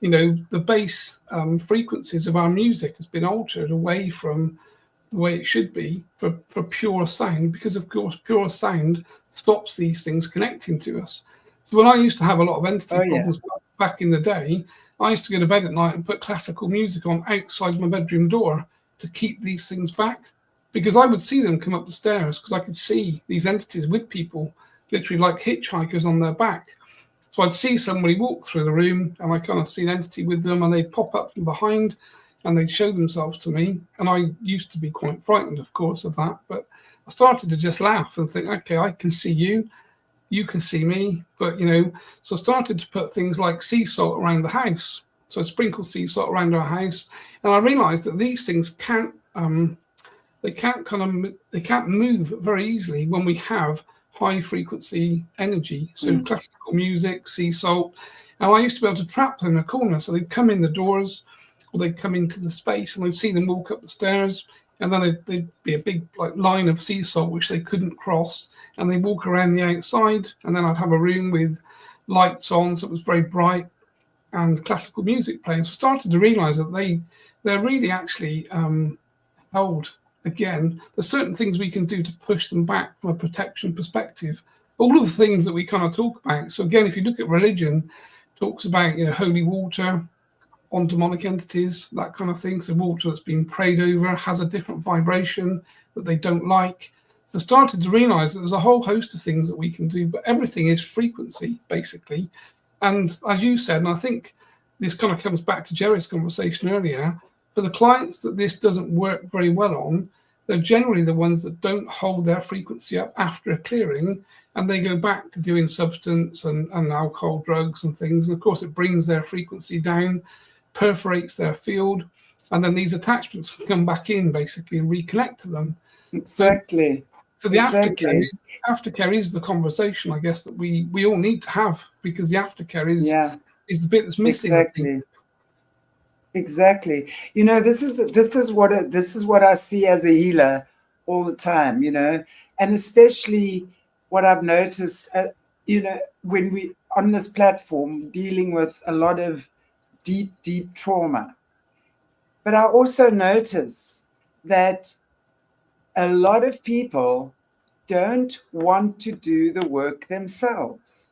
you know, the bass frequencies of our music has been altered away from the way it should be for pure sound, because of course pure sound stops these things connecting to us. So when I used to have a lot of entity problems back in the day, I used to go to bed at night and put classical music on outside my bedroom door to keep these things back, because I would see them come up the stairs, because I could see these entities with people, literally like hitchhikers on their back. So I'd see somebody walk through the room, and I kind of see an entity with them, and they'd pop up from behind, and they'd show themselves to me. And I used to be quite frightened, of course, of that. But I started to just laugh and think, okay, I can see you. You can see me, but, you know, so I started to put things like sea salt around the house. So I sprinkled sea salt around our house, and I realized that these things can't move very easily when we have high frequency energy. So classical music, sea salt, and I used to be able to trap them in a corner. So they'd come in the doors, or they'd come into the space, and I'd see them walk up the stairs. And then there'd be a big line of sea salt which they couldn't cross, and they walk around the outside. And then I'd have a room with lights on, so it was very bright, and classical music playing. So I started to realise that they're really actually held. Again, there's certain things we can do to push them back from a protection perspective. All of the things that we kind of talk about. So again, if you look at religion, it talks about, you know, holy water on demonic entities, that kind of thing. So water that's been prayed over has a different vibration that they don't like. So I started to realize that there's a whole host of things that we can do, but everything is frequency, basically. And as you said, and I think this kind of comes back to Jerry's conversation earlier, for the clients that this doesn't work very well on, they're generally the ones that don't hold their frequency up after a clearing, and they go back to doing substance and alcohol, drugs and things. And of course, it brings their frequency down, perforates their field, and then these attachments can come back in basically and reconnect to them. Exactly. So the aftercare is the conversation, I guess, that we all need to have, because the aftercare is the bit that's missing. Exactly. You know, this is what I see as a healer all the time, you know, and especially what I've noticed, you know, when we on this platform dealing with a lot of deep trauma. But I also notice that a lot of people don't want to do the work themselves.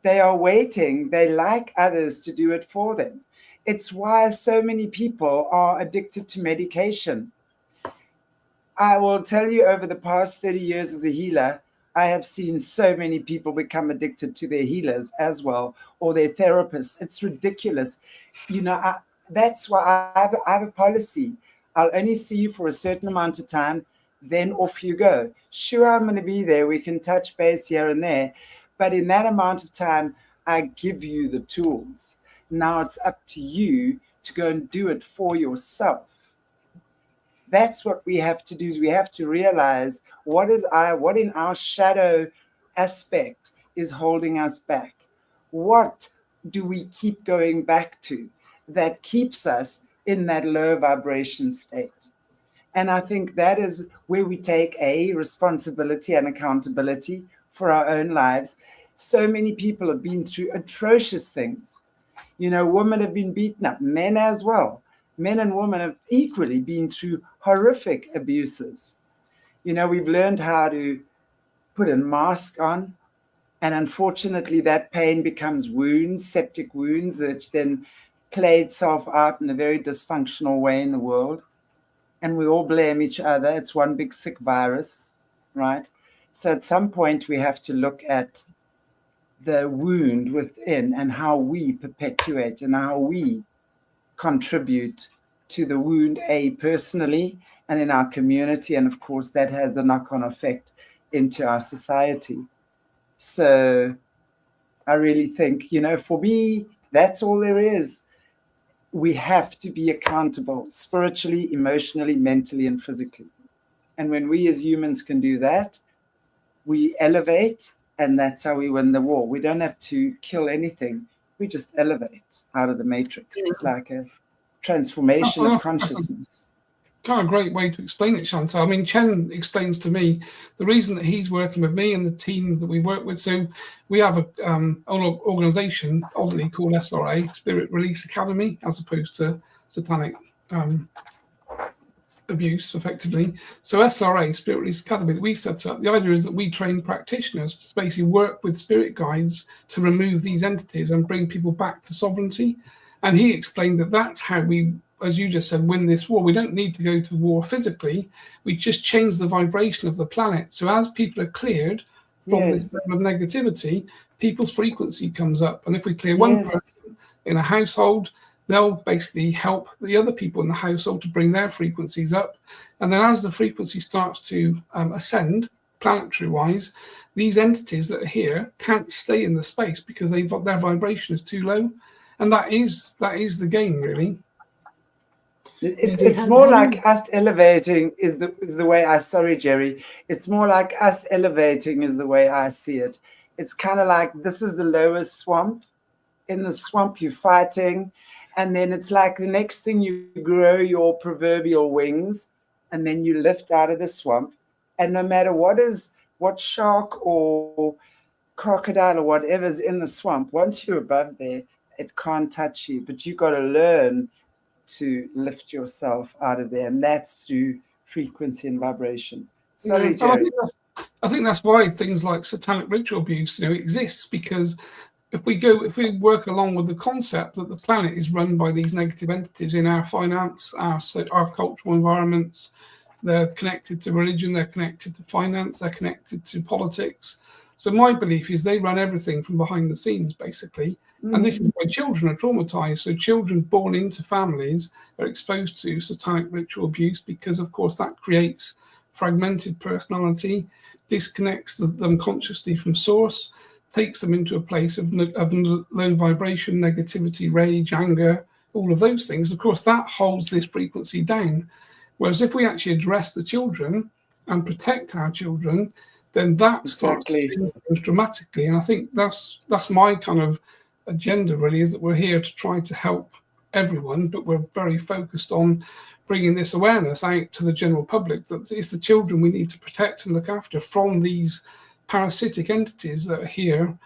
They are waiting. They like others to do it for them. It's why so many people are addicted to medication. I will tell you, over the past 30 years as a healer, I have seen so many people become addicted to their healers as well, or their therapists. It's ridiculous. You know, that's why I have a policy. I'll only see you for a certain amount of time, then off you go. Sure, I'm going to be there. We can touch base here and there. But in that amount of time, I give you the tools. Now it's up to you to go and do it for yourself. That's what we have to do. Is we have to realize what in our shadow aspect is holding us back. What do we keep going back to that keeps us in that low vibration state? And I think that is where we take a responsibility and accountability for our own lives. So many people have been through atrocious things. You know, women have been beaten up, men as well. Men and women have equally been through horrific abuses. You know, we've learned how to put a mask on, and unfortunately that pain becomes wounds, septic wounds, that then play itself out in a very dysfunctional way in the world. And we all blame each other. It's one big sick virus, right? So at some point we have to look at the wound within and how we perpetuate and how we contribute to the wound, personally and in our community. And of course, that has the knock-on effect into our society. So I really think, for me, that's all there is. We have to be accountable spiritually, emotionally, mentally, and physically. And when we as humans can do that, we elevate, and that's how we win the war. We don't have to kill anything. We just elevate out of the matrix. It's like a transformation of consciousness. Kind of great way to explain it, Chantelle. I mean, Chen explains to me the reason that he's working with me and the team that we work with. So we have an organization, oddly called SRA, Spirit Release Academy, as opposed to satanic abuse, effectively. So SRA, Spirit Release Academy, that we set up, the idea is that we train practitioners to basically work with spirit guides to remove these entities and bring people back to sovereignty. And he explained that that's how we, as you just said, win this war. We don't need to go to war physically. We just change the vibration of the planet. So as people are cleared from this level of negativity, people's frequency comes up. And if we clear one person in a household, they'll basically help the other people in the household to bring their frequencies up. And then as the frequency starts to ascend, planetary-wise, these entities that are here can't stay in the space because their vibration is too low. And that is the game, really. It's more like us elevating is the way I, sorry, Jerry. It's more like us elevating is the way I see it. It's kind of like this is the lowest swamp. In the swamp, you're fighting. And then it's like the next thing you grow your proverbial wings and then you lift out of the swamp. And no matter what shark or crocodile or whatever's in the swamp, once you're above there, it can't touch you. But you got to learn to lift yourself out of there. And that's through frequency and vibration. Sorry, Jerry. I think that's why things like satanic ritual abuse, exists, because if we work along with the concept that the planet is run by these negative entities in our finance, our cultural environments, they're connected to religion, they're connected to finance, they're connected to politics. So my belief is they run everything from behind the scenes, basically. And this is why children are traumatized. So children born into families are exposed to satanic ritual abuse because, of course, that creates fragmented personality, disconnects them consciously from source, takes them into a place of low vibration, negativity, rage, anger, all of those things. Of course, that holds this frequency down. Whereas if we actually address the children and protect our children, then that starts to change things dramatically. And I think that's my kind of agenda, really, is that we're here to try to help everyone, but we're very focused on bringing this awareness out to the general public that it's the children we need to protect and look after from these parasitic entities that are here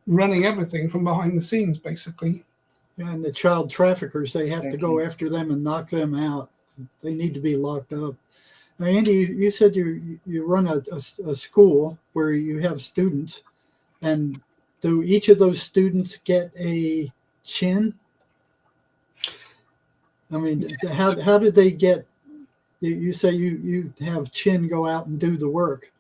running everything from behind the scenes, basically. And the child traffickers, they have to go after them and knock them out. They need to be locked up. Now, Andy, you said you run a school where you have students, and do each of those students get a chin? I mean, how did they get? You say you have chin go out and do the work.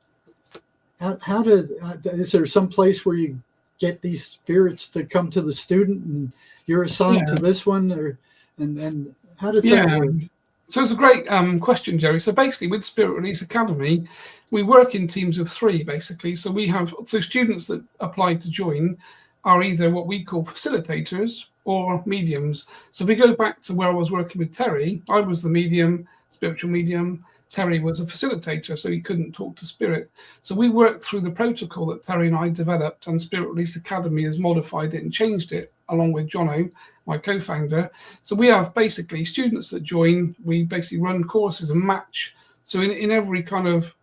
How is there some place where you get these spirits to come to the student and you're assigned to this one, and how does that work? So it's a great question, Jerry. So basically, with Spirit Release Academy, we work in teams of 3, basically. So we have students that apply to join are either what we call facilitators or mediums. So if we go back to where I was working with Terry, I was the medium, spiritual medium. Terry was a facilitator, so he couldn't talk to spirit. So we worked through the protocol that Terry and I developed, and Spirit Release Academy has modified it and changed it, along with Jono, my co-founder. So we have basically students that join. We basically run courses and match. So in every kind of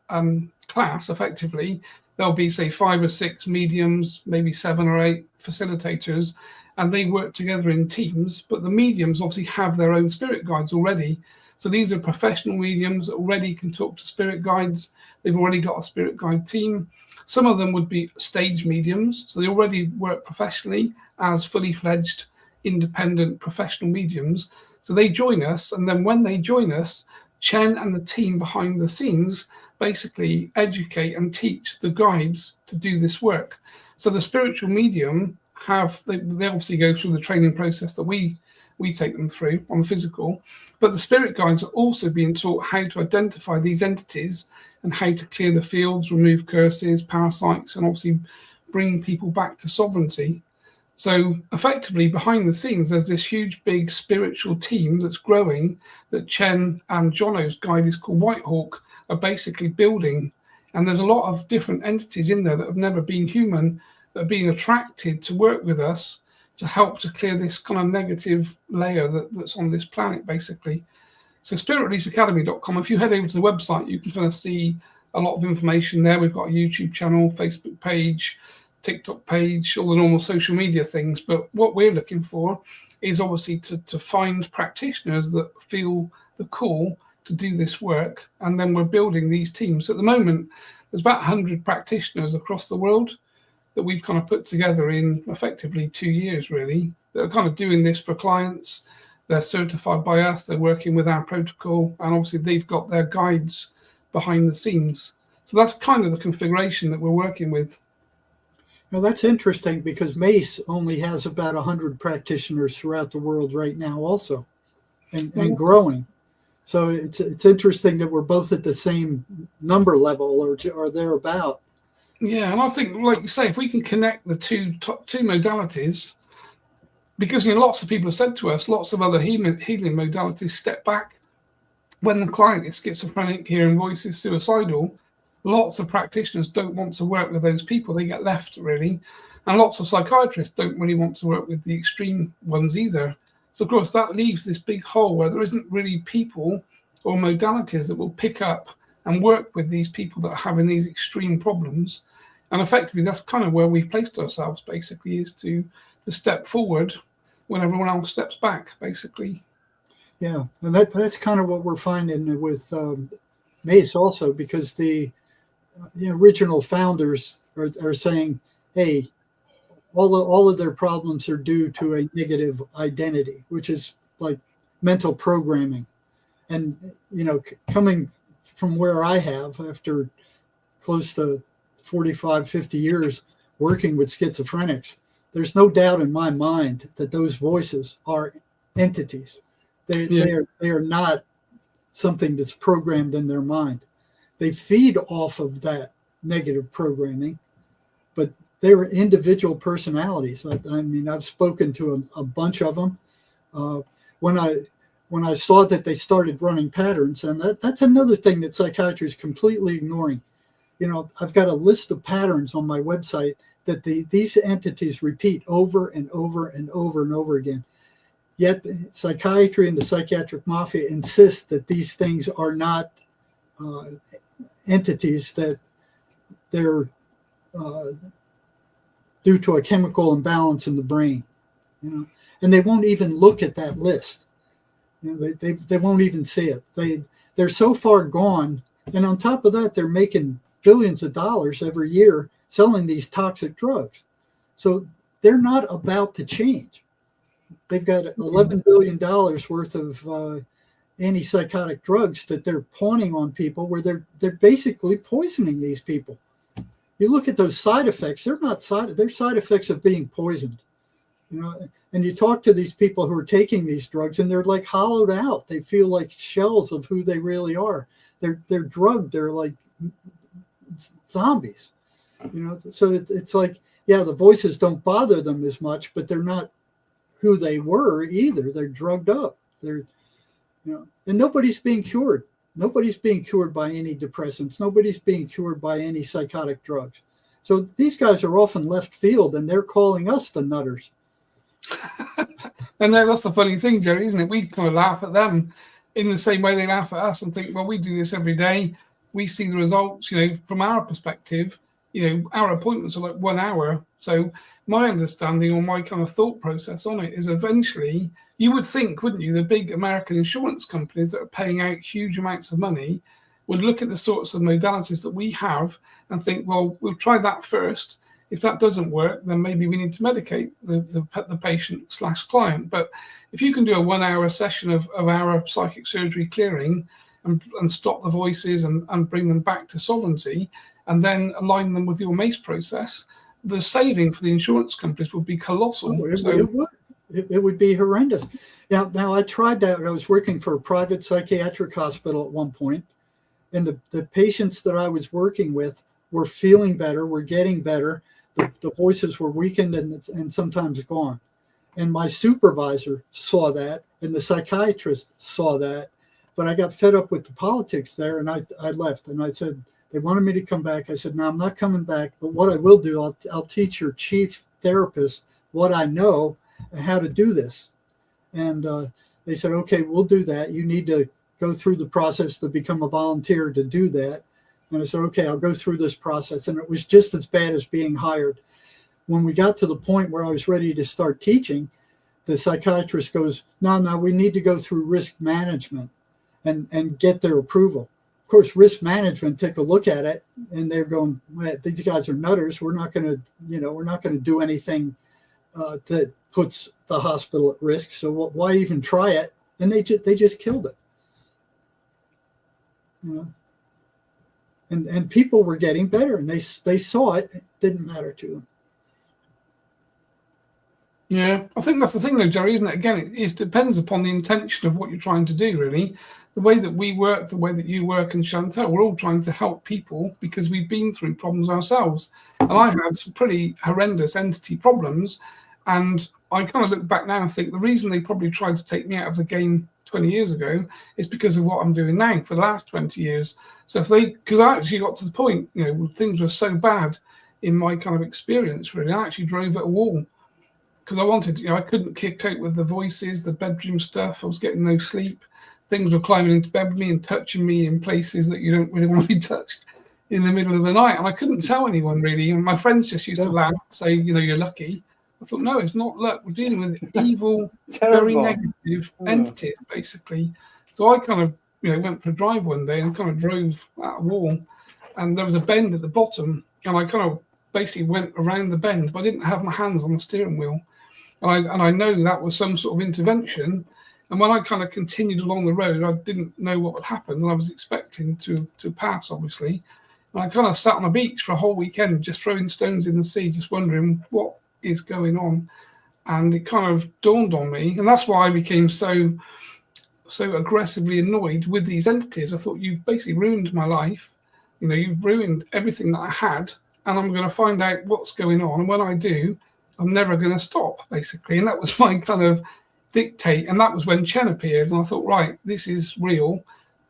class, effectively, there'll be, say, 5 or 6 mediums, maybe 7 or 8 facilitators, and they work together in teams. But the mediums obviously have their own spirit guides already. So these are professional mediums that already can talk to spirit guides. They've already got a spirit guide team. Some of them would be stage mediums. So they already work professionally as fully fledged, independent professional mediums. So they join us. And then when they join us, Chen and the team behind the scenes basically educate and teach the guides to do this work. So the spiritual medium they obviously go through the training process that we take them through on the physical, but the spirit guides are also being taught how to identify these entities and how to clear the fields, remove curses, parasites, and obviously bring people back to sovereignty. So effectively behind the scenes, there's this huge, big spiritual team that's growing that Chen and Jono's guide is called Whitehawk are basically building. And there's a lot of different entities in there that have never been human that are being attracted to work with us to help to clear this kind of negative layer that's on this planet, basically. So spiritreleaseacademy.com, if you head over to the website, you can kind of see a lot of information there. We've got a YouTube channel, Facebook page, TikTok page, all the normal social media things. But what we're looking for is obviously to find practitioners that feel the call to do this work. And then we're building these teams. At the moment, there's about 100 practitioners across the world that we've kind of put together in effectively 2 years, really. They're kind of doing this for clients. They're certified by us. They're working with our protocol. And obviously, they've got their guides behind the scenes. So that's kind of the configuration that we're working with. Now, that's interesting because MACE only has about 100 practitioners throughout the world right now also, and growing. So it's interesting that we're both at the same number level or thereabout. Yeah, and I think, like you say, if we can connect the two modalities, because lots of people have said to us, lots of other healing modalities step back when the client is schizophrenic, hearing voices, suicidal. Lots of practitioners don't want to work with those people. They get left, really. And lots of psychiatrists don't really want to work with the extreme ones either. So, of course, that leaves this big hole where there isn't really people or modalities that will pick up and work with these people that are having these extreme problems. And effectively, that's kind of where we've placed ourselves, basically, is to step forward when everyone else steps back, basically. Yeah, and that's kind of what we're finding with MACE also, because the original founders are saying, hey, all of their problems are due to a negative identity, which is like mental programming. And, coming from where I have after close to 45, 50 years working with schizophrenics, there's no doubt in my mind that those voices are entities. They are not something that's programmed in their mind. They feed off of that negative programming, but they're individual personalities. I mean, I've spoken to a bunch of them. When I saw that they started running patterns, and that's another thing that psychiatry is completely ignoring. I've got a list of patterns on my website that these entities repeat over and over and over and over again. Yet psychiatry and the psychiatric mafia insist that these things are not entities, that they're due to a chemical imbalance in the brain, and they won't even look at that list. They won't even see it. They're so far gone, and on top of that, they're making billions of dollars every year selling these toxic drugs. So they're not about to change. They've got $11 billion worth of antipsychotic drugs that they're pawning on people, where they're basically poisoning these people. You look at those side effects; they're side effects of being poisoned. And you talk to these people who are taking these drugs, and they're like hollowed out. They feel like shells of who they really are. They're drugged. They're like zombies. So it's like, yeah, the voices don't bother them as much, but they're not who they were either. They're drugged up. And nobody's being cured. Nobody's being cured by any depressants. Nobody's being cured by any psychotic drugs. So these guys are often left field, and they're calling us the nutters. And that's the funny thing, Jerry, isn't it? We kind of laugh at them in the same way they laugh at us and think, well, we do this every day. We see the results, from our perspective. Our appointments are like 1 hour. So my understanding or my kind of thought process on it is eventually, you would think, wouldn't you, the big American insurance companies that are paying out huge amounts of money would look at the sorts of modalities that we have and think, well, we'll try that first. If that doesn't work, then maybe we need to medicate the patient/client. But if you can do a 1 hour session of our psychic surgery clearing, and stop the voices and bring them back to sovereignty, and then align them with your MACE process, the saving for the insurance companies would be colossal. It would be horrendous. Now I tried that. I was working for a private psychiatric hospital at one point, and the patients that I was working with were feeling better, were getting better. The voices were weakened and sometimes gone. And my supervisor saw that, and the psychiatrist saw that. But I got fed up with the politics there, and I left. And I said, they wanted me to come back. I said, no, I'm not coming back. But what I will do, I'll teach your chief therapist what I know and how to do this. And they said, okay, we'll do that. You need to go through the process to become a volunteer to do that. And I said, okay, I'll go through this process. And it was just as bad as being hired. When we got to the point where I was ready to start teaching, the psychiatrist goes, no, we need to go through risk management and get their approval. Of course, risk management took a look at it, and they're going, these guys are nutters. We're not going to do anything that puts the hospital at risk. So why even try it? And they just killed it. And people were getting better, and they saw it. It didn't matter to them. Yeah, I think that's the thing though, Jerry, isn't it? Again, it depends upon the intention of what you're trying to do, really. The way that we work, the way that you work, and Chantelle, we're all trying to help people because we've been through problems ourselves. And I've had some pretty horrendous entity problems. And I kind of look back now and think the reason they probably tried to take me out of the game 20 years ago is because of what I'm doing now for the last 20 years. So because I actually got to the point, things were so bad in my kind of experience, really, I actually drove at a wall. Because I wanted, I couldn't cope with the voices, the bedroom stuff. I was getting no sleep. Things were climbing into bed with me and touching me in places that you don't really want to be touched in the middle of the night. And I couldn't tell anyone really. And my friends just used to laugh, say, you're lucky. I thought, no, it's not luck. We're dealing with evil, very negative entities, basically. So I kind of, went for a drive one day and kind of drove at a wall. And there was a bend at the bottom. And I kind of basically went around the bend, but I didn't have my hands on the steering wheel. And I know that was some sort of intervention. And when I kind of continued along the road, I didn't know what would happen. And I was expecting to pass, obviously. And I kind of sat on a beach for a whole weekend, just throwing stones in the sea, just wondering what is going on. And it kind of dawned on me. And that's why I became so aggressively annoyed with these entities. I thought, you've basically ruined my life. You've ruined everything that I had. And I'm going to find out what's going on. And when I do, I'm never going to stop, basically. And that was my kind of dictate. And that was when Chen appeared. And I thought, right, this is real.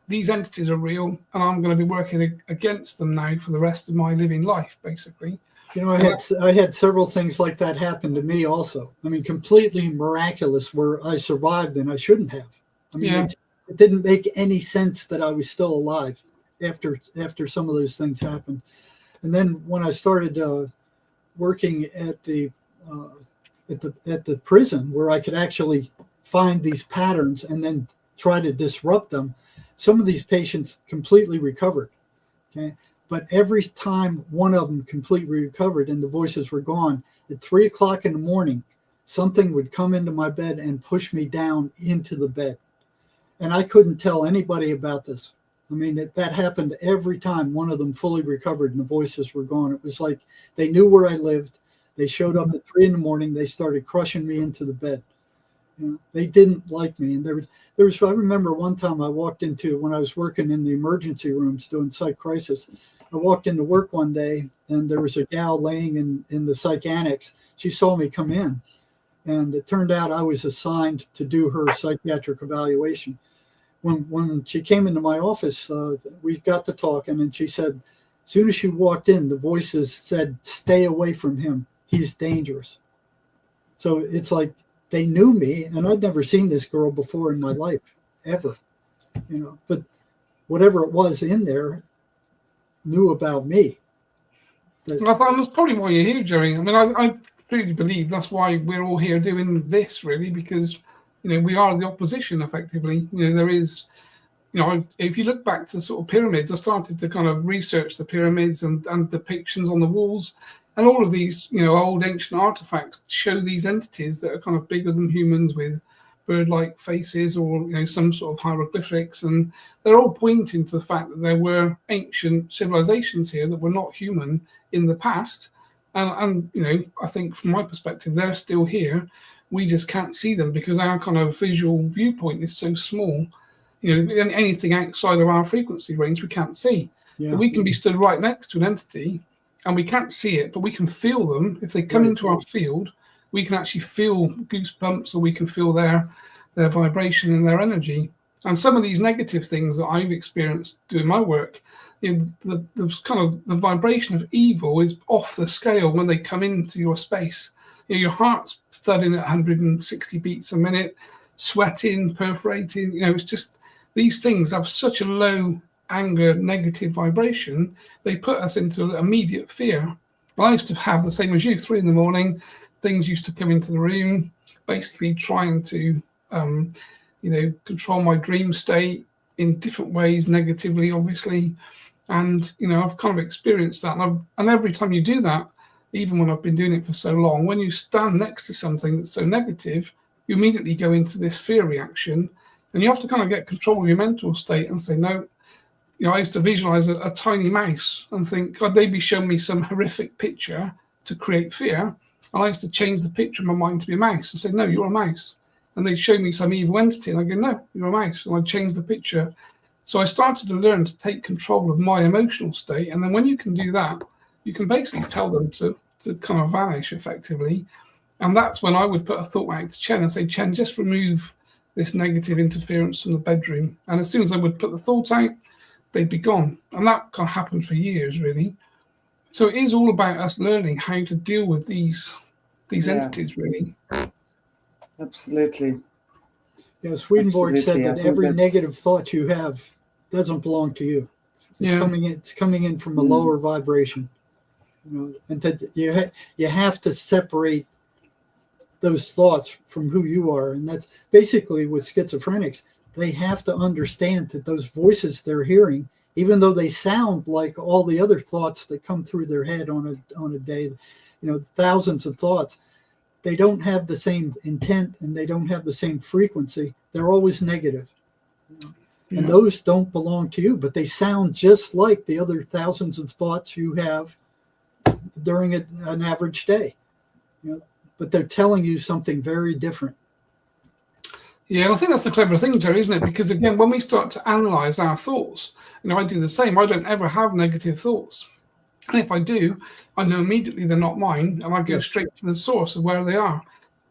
These entities are real. And I'm going to be working against them now for the rest of my living life, basically. I had several things like that happen to me also. I mean, completely miraculous where I survived and I shouldn't have. I mean, it didn't make any sense that I was still alive after some of those things happened. And then when I started working at the prison, where I could actually find these patterns and then try to disrupt them, some of these patients completely recovered. Okay, but every time one of them completely recovered and the voices were gone, at 3 o'clock in the morning, something would come into my bed and push me down into the bed, and I couldn't tell anybody about this. I mean, that happened every time one of them fully recovered and the voices were gone. It was like they knew where I lived. They showed up at 3 a.m. They started crushing me into the bed. They didn't like me. And there was. I remember one time I walked into, when I was working in the emergency rooms doing psych crisis, I walked into work one day and there was a gal laying in the psych annex. She saw me come in, and it turned out I was assigned to do her psychiatric evaluation. When she came into my office, we got to talking, and she said, as soon as she walked in, the voices said, stay away from him. He's dangerous. So it's like they knew me, and I'd never seen this girl before in my life, ever. But whatever it was in there knew about me. I thought that's probably why you're here, Jerry. I mean, I truly believe that's why we're all here doing this, really, because we are the opposition, effectively. There is, if you look back to the sort of pyramids, I started to kind of research the pyramids and depictions on the walls, and all of these, old ancient artifacts show these entities that are kind of bigger than humans with bird-like faces or some sort of hieroglyphics, and they're all pointing to the fact that there were ancient civilizations here that were not human in the past, and I think from my perspective they're still here. We just can't see them because our kind of visual viewpoint is so small. Anything outside of our frequency range we can't see. Yeah. But we can be stood right next to an entity and we can't see it, but we can feel them. If they come into our field, we can actually feel goosebumps, or we can feel their vibration and their energy. And some of these negative things that I've experienced doing my work, the kind of the vibration of evil is off the scale when they come into your space. Your heart's thudding at 160 beats a minute, sweating, perforating. It's just these things have such a low anger, negative vibration. They put us into immediate fear. I used to have the same as you, 3 a.m. Things used to come into the room, basically trying to, control my dream state in different ways, negatively, obviously. And, I've kind of experienced that. And every time you do that, even when I've been doing it for so long, when you stand next to something that's so negative, you immediately go into this fear reaction. And you have to kind of get control of your mental state and say, no. I used to visualize a tiny mouse and think, God, they'd be showing me some horrific picture to create fear. And I used to change the picture in my mind to be a mouse and say, no, you're a mouse. And they'd show me some evil entity. And I go, no, you're a mouse. And I'd change the picture. So I started to learn to take control of my emotional state. And then when you can do that, you can basically tell them to kind of vanish effectively. And that's when I would put a thought out to Chen and say, Chen, just remove this negative interference from the bedroom. And as soon as I would put the thought out, they'd be gone. And that kind of happened for years, really. So it is all about us learning how to deal with these entities, really. Absolutely. Yeah, Swedenborg said that every that's... negative thought you have doesn't belong to you. It's coming in from a lower vibration. And that you have to separate those thoughts from who you are. And that's basically with schizophrenics. They have to understand that those voices they're hearing, even though they sound like all the other thoughts that come through their head on a day, thousands of thoughts, they don't have the same intent and they don't have the same frequency. They're always negative. And those don't belong to you, but they sound just like the other thousands of thoughts you have during an average day. But they're telling you something very different. Yeah, and I think that's the clever thing, Jerry, isn't it? Because again, when we start to analyze our thoughts, I do the same. I don't ever have negative thoughts. And if I do, I know immediately they're not mine, and I go straight to the source of where they are,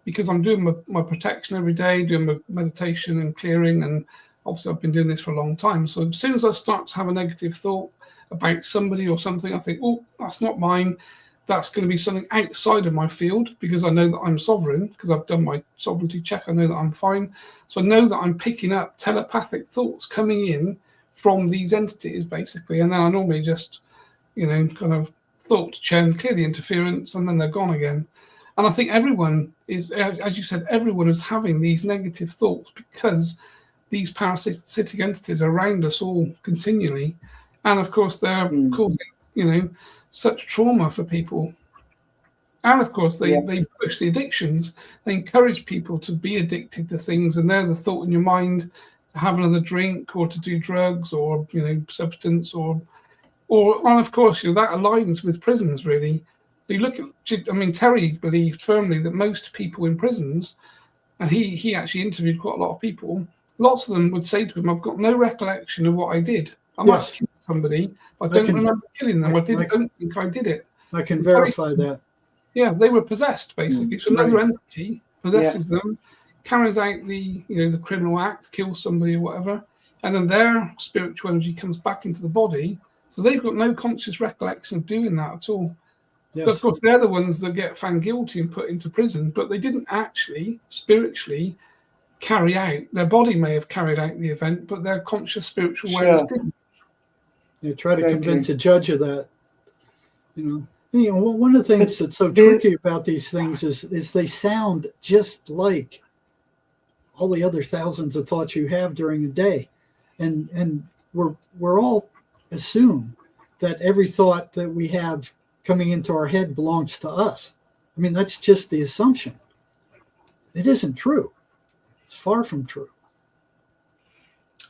because I'm doing my protection every day, doing my meditation and clearing, and obviously I've been doing this for a long time. So as soon as I start to have a negative thought about somebody or something, I think, oh, that's not mine. That's going to be something outside of my field, because I know that I'm sovereign, because I've done my sovereignty check. I know that I'm fine. So I know that I'm picking up telepathic thoughts coming in from these entities, basically. And then I normally just, kind of thought to Chen, clear the interference, and then they're gone again. And I think everyone is, as you said, everyone is having these negative thoughts because these parasitic entities are around us all continually. And of course, they're causing, such trauma for people. And of course, they push the addictions. They encourage people to be addicted to things, and they're the thought in your mind to have another drink or to do drugs or substance or and of course that aligns with prisons, really. So you look at, Terry believed firmly that most people in prisons, and he actually interviewed quite a lot of people, lots of them would say to him, I've got no recollection of what I did. I might have killed somebody. I don't remember killing them. I don't think I did it. I can verify that. Yeah, they were possessed, basically. So another entity possesses them, carries out the criminal act, kills somebody or whatever, and then their spiritual energy comes back into the body. So they've got no conscious recollection of doing that at all. Yes. But of course, they're the ones that get found guilty and put into prison, but they didn't actually spiritually carry out. Their body may have carried out the event, but their conscious spiritual awareness didn't. You try to convince a judge of that. One of the things that's so tricky about these things is they sound just like all the other thousands of thoughts you have during the day, and we're all assume that every thought that we have coming into our head belongs to us. That's just the assumption. It isn't true. It's far from true.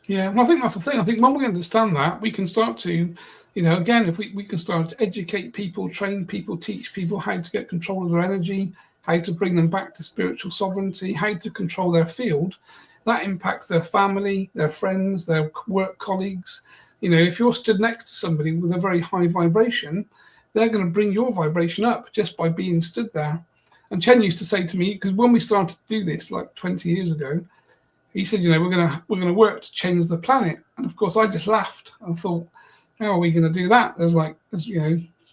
Yeah, well, I think that's the thing. I think when we understand that, we can start to, again, if we can start to educate people, train people, teach people how to get control of their energy, how to bring them back to spiritual sovereignty, how to control their field, that impacts their family, their friends, their work colleagues. If you're stood next to somebody with a very high vibration, they're going to bring your vibration up just by being stood there. And Chen used to say to me, because when we started to do this like 20 years ago, he said, we're gonna work to change the planet. And of course, I just laughed and thought, how are we going to do that? There's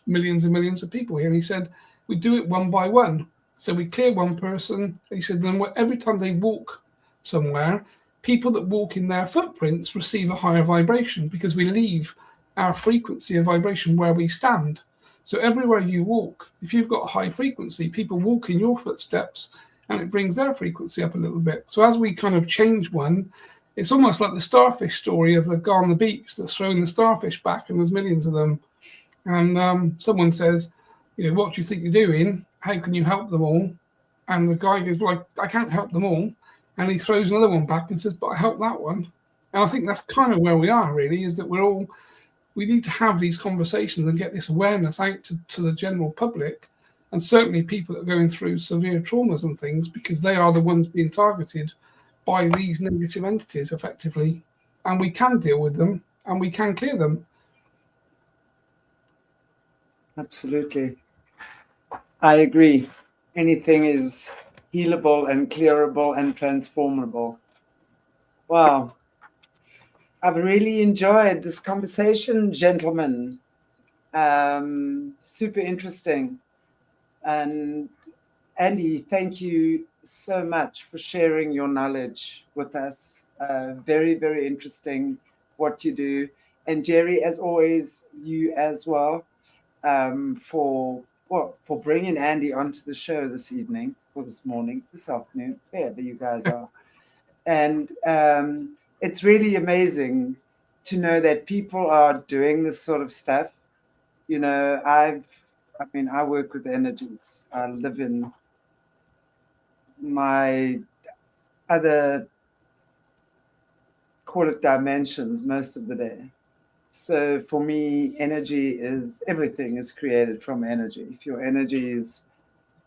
millions and millions of people here. And he said, we do it one by one. So we clear one person. He said, then every time they walk somewhere, people that walk in their footprints receive a higher vibration because we leave our frequency of vibration where we stand. So everywhere you walk, if you've got a high frequency, people walk in your footsteps and it brings their frequency up a little bit. So as we kind of change one, it's almost like the starfish story of the guy on the beach that's throwing the starfish back, and there's millions of them. And someone says, what do you think you're doing? How can you help them all? And the guy goes, well, I can't help them all. And he throws another one back and says, but I helped that one. And I think that's kind of where we are, really, is that we need to have these conversations and get this awareness out to the general public, and certainly people that are going through severe traumas and things, because they are the ones being targeted by these negative entities effectively. And we can deal with them and we can clear them. Absolutely. I agree. Anything is healable and clearable and transformable. Wow. I've really enjoyed this conversation, gentlemen. Super interesting. And Andy, thank you so much for sharing your knowledge with us. Very, very interesting what you do. And Jerry, as always, you as well, for bringing Andy onto the show this evening, or this morning, this afternoon, wherever you guys are. And it's really amazing to know that people are doing this sort of stuff. I work with energies. I live in my other, call it dimensions, most of the day. So for me, everything is created from energy. If your energy is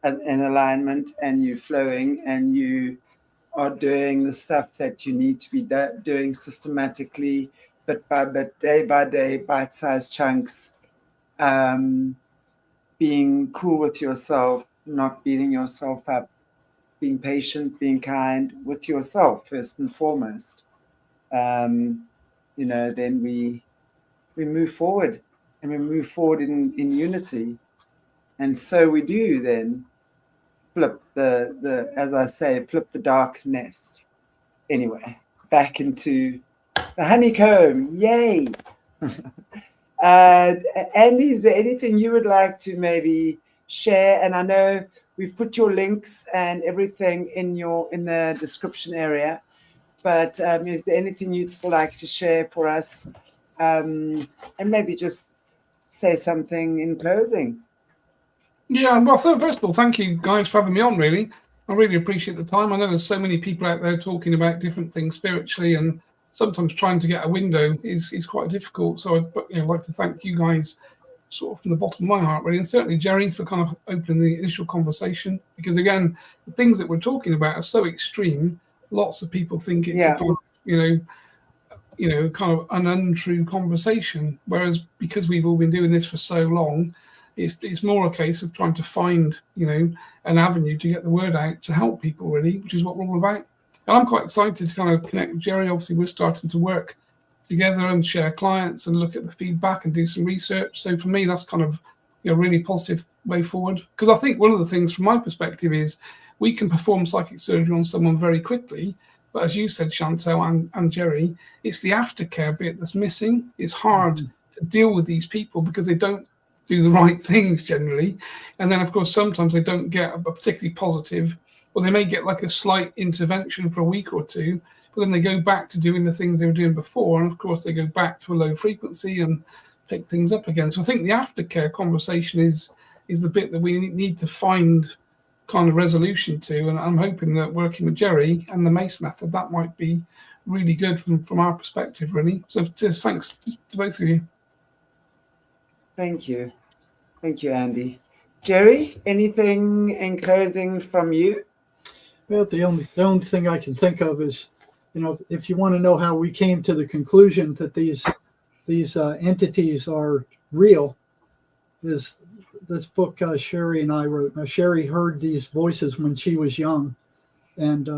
in alignment and you're flowing and you are doing the stuff that you need to be doing systematically, but day by day, bite-sized chunks, being cool with yourself, not beating yourself up, being patient, being kind with yourself first and foremost. Then we move forward, and we move forward in unity. And so we do then flip flip the dark nest. Anyway, back into the honeycomb. Yay! Andy, is there anything you would like to maybe share? And I know we've put your links and everything in the description area, but is there anything you'd still like to share for us? And maybe just say something in closing. Yeah, well, first of all, thank you guys for having me on, really. I really appreciate the time. I know there's so many people out there talking about different things spiritually, and sometimes trying to get a window is quite difficult. So I'd like to thank you guys sort of from the bottom of my heart, really, and certainly Jerry for kind of opening the initial conversation, because again, the things that we're talking about are so extreme. Lots of people think it's a kind of, kind of an untrue conversation, whereas because we've all been doing this for so long, it's more a case of trying to find, an avenue to get the word out to help people, really, which is what we're all about. And I'm quite excited to kind of connect with Jerry. Obviously, we're starting to work together and share clients and look at the feedback and do some research. So for me, that's kind of a really positive way forward. Because I think one of the things from my perspective is we can perform psychic surgery on someone very quickly. But as you said, Chantelle and Jerry, it's the aftercare bit that's missing. It's hard to deal with these people because they don't do the right things generally. And then, of course, sometimes they don't get a particularly positive, or they may get like a slight intervention for a week or two, but then they go back to doing the things they were doing before. And of course, they go back to a low frequency and pick things up again. So I think the aftercare conversation is the bit that we need to find kind of resolution to. And I'm hoping that working with Jerry and the MACE method, that might be really good from our perspective, really. So just thanks to both of you. Thank you. Thank you, Andy. Jerry, anything in closing from you? Well, the only thing I can think of is, if you want to know how we came to the conclusion that these entities are real, is this book Sherry and I wrote. Now, Sherry heard these voices when she was young, and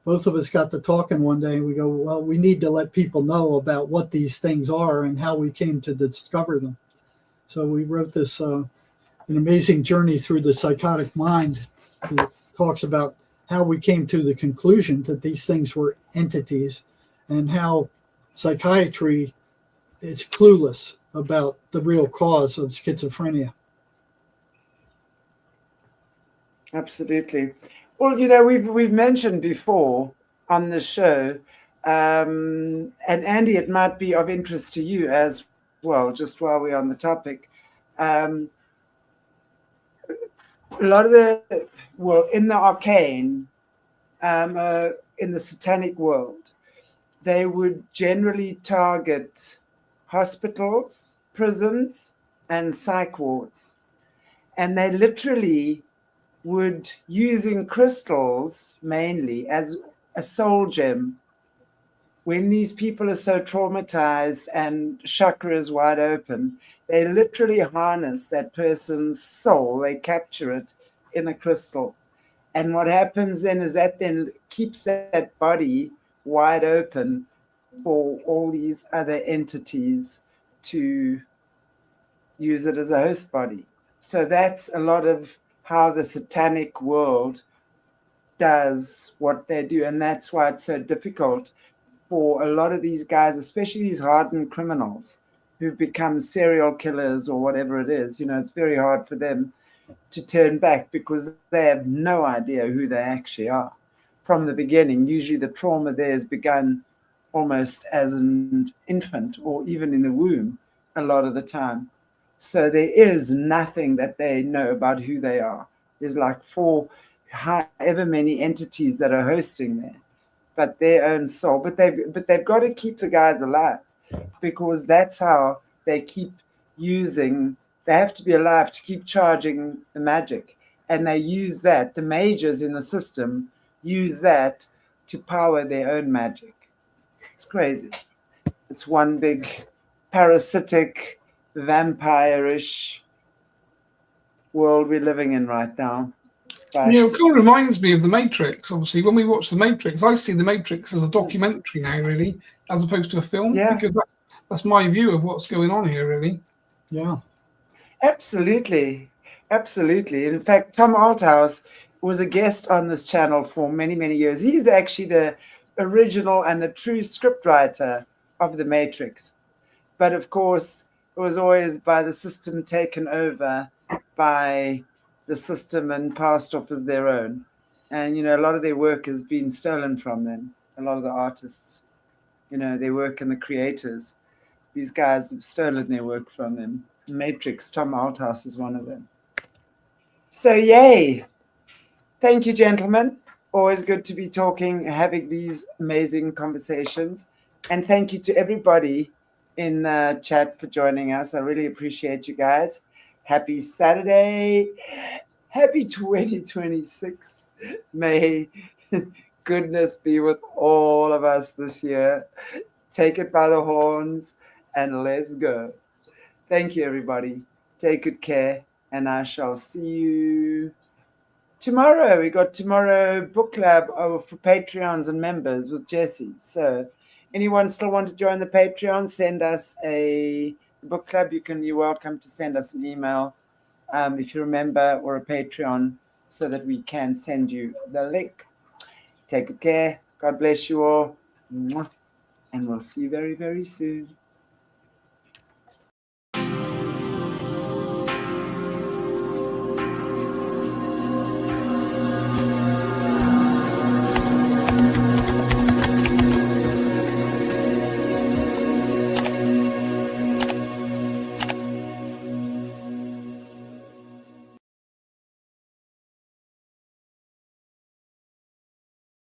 both of us got to talking one day, and we go, well, we need to let people know about what these things are and how we came to discover them. So we wrote this an amazing journey through the psychotic mind that talks about how we came to the conclusion that these things were entities, and how psychiatry is clueless about the real cause of schizophrenia. Absolutely. Well, we've mentioned before on the show, and Andy, it might be of interest to you as well, just while we're on the topic. A lot of in the arcane, in the satanic world, they would generally target hospitals, prisons, and psych wards. And they literally would, using crystals mainly as a soul gem, when these people are so traumatized and chakras wide open, they literally harness that person's soul. They capture it in a crystal. And what happens then is that then keeps that body wide open for all these other entities to use it as a host body. So that's a lot of how the satanic world does what they do. And that's why it's so difficult for a lot of these guys, especially these hardened criminals who've become serial killers or whatever it is. It's very hard for them to turn back because they have no idea who they actually are from the beginning. Usually the trauma there has begun almost as an infant or even in the womb a lot of the time. So there is nothing that they know about who they are. There's like however many entities that are hosting there, but their own soul. But they've got to keep the guys alive, because that's how they keep using. They have to be alive to keep charging the magic, and they use that. The mages in the system use that to power their own magic. It's crazy. It's one big parasitic, vampire-ish world we're living in right now. But it kind of reminds me of The Matrix. Obviously, when we watch The Matrix, I see The Matrix as a documentary now, really, as opposed to a film, because that's my view of what's going on here, really. Yeah. Absolutely. Absolutely. In fact, Tom Althouse was a guest on this channel for many, many years. He's actually the original and the true scriptwriter of The Matrix. But of course, it was always by the system taken over by the system and passed off as their own. And, a lot of their work has been stolen from them. A lot of the artists, their work and the creators, these guys have stolen their work from them. Matrix, Tom Althouse is one of them. So, yay. Thank you, gentlemen. Always good to be talking, having these amazing conversations. And thank you to everybody in the chat for joining us. I really appreciate you guys. Happy Saturday. Happy 2026. May goodness be with all of us this year. Take it by the horns and let's go. Thank you, everybody. Take good care, and I shall see you tomorrow. We got tomorrow book club for Patreons and members with Jesse. So anyone still want to join the Patreon, send us a book club. You're welcome to send us an email if you're a member or a Patreon, so that we can send you the link. Take good care. God bless you all. And we'll see you very, very soon.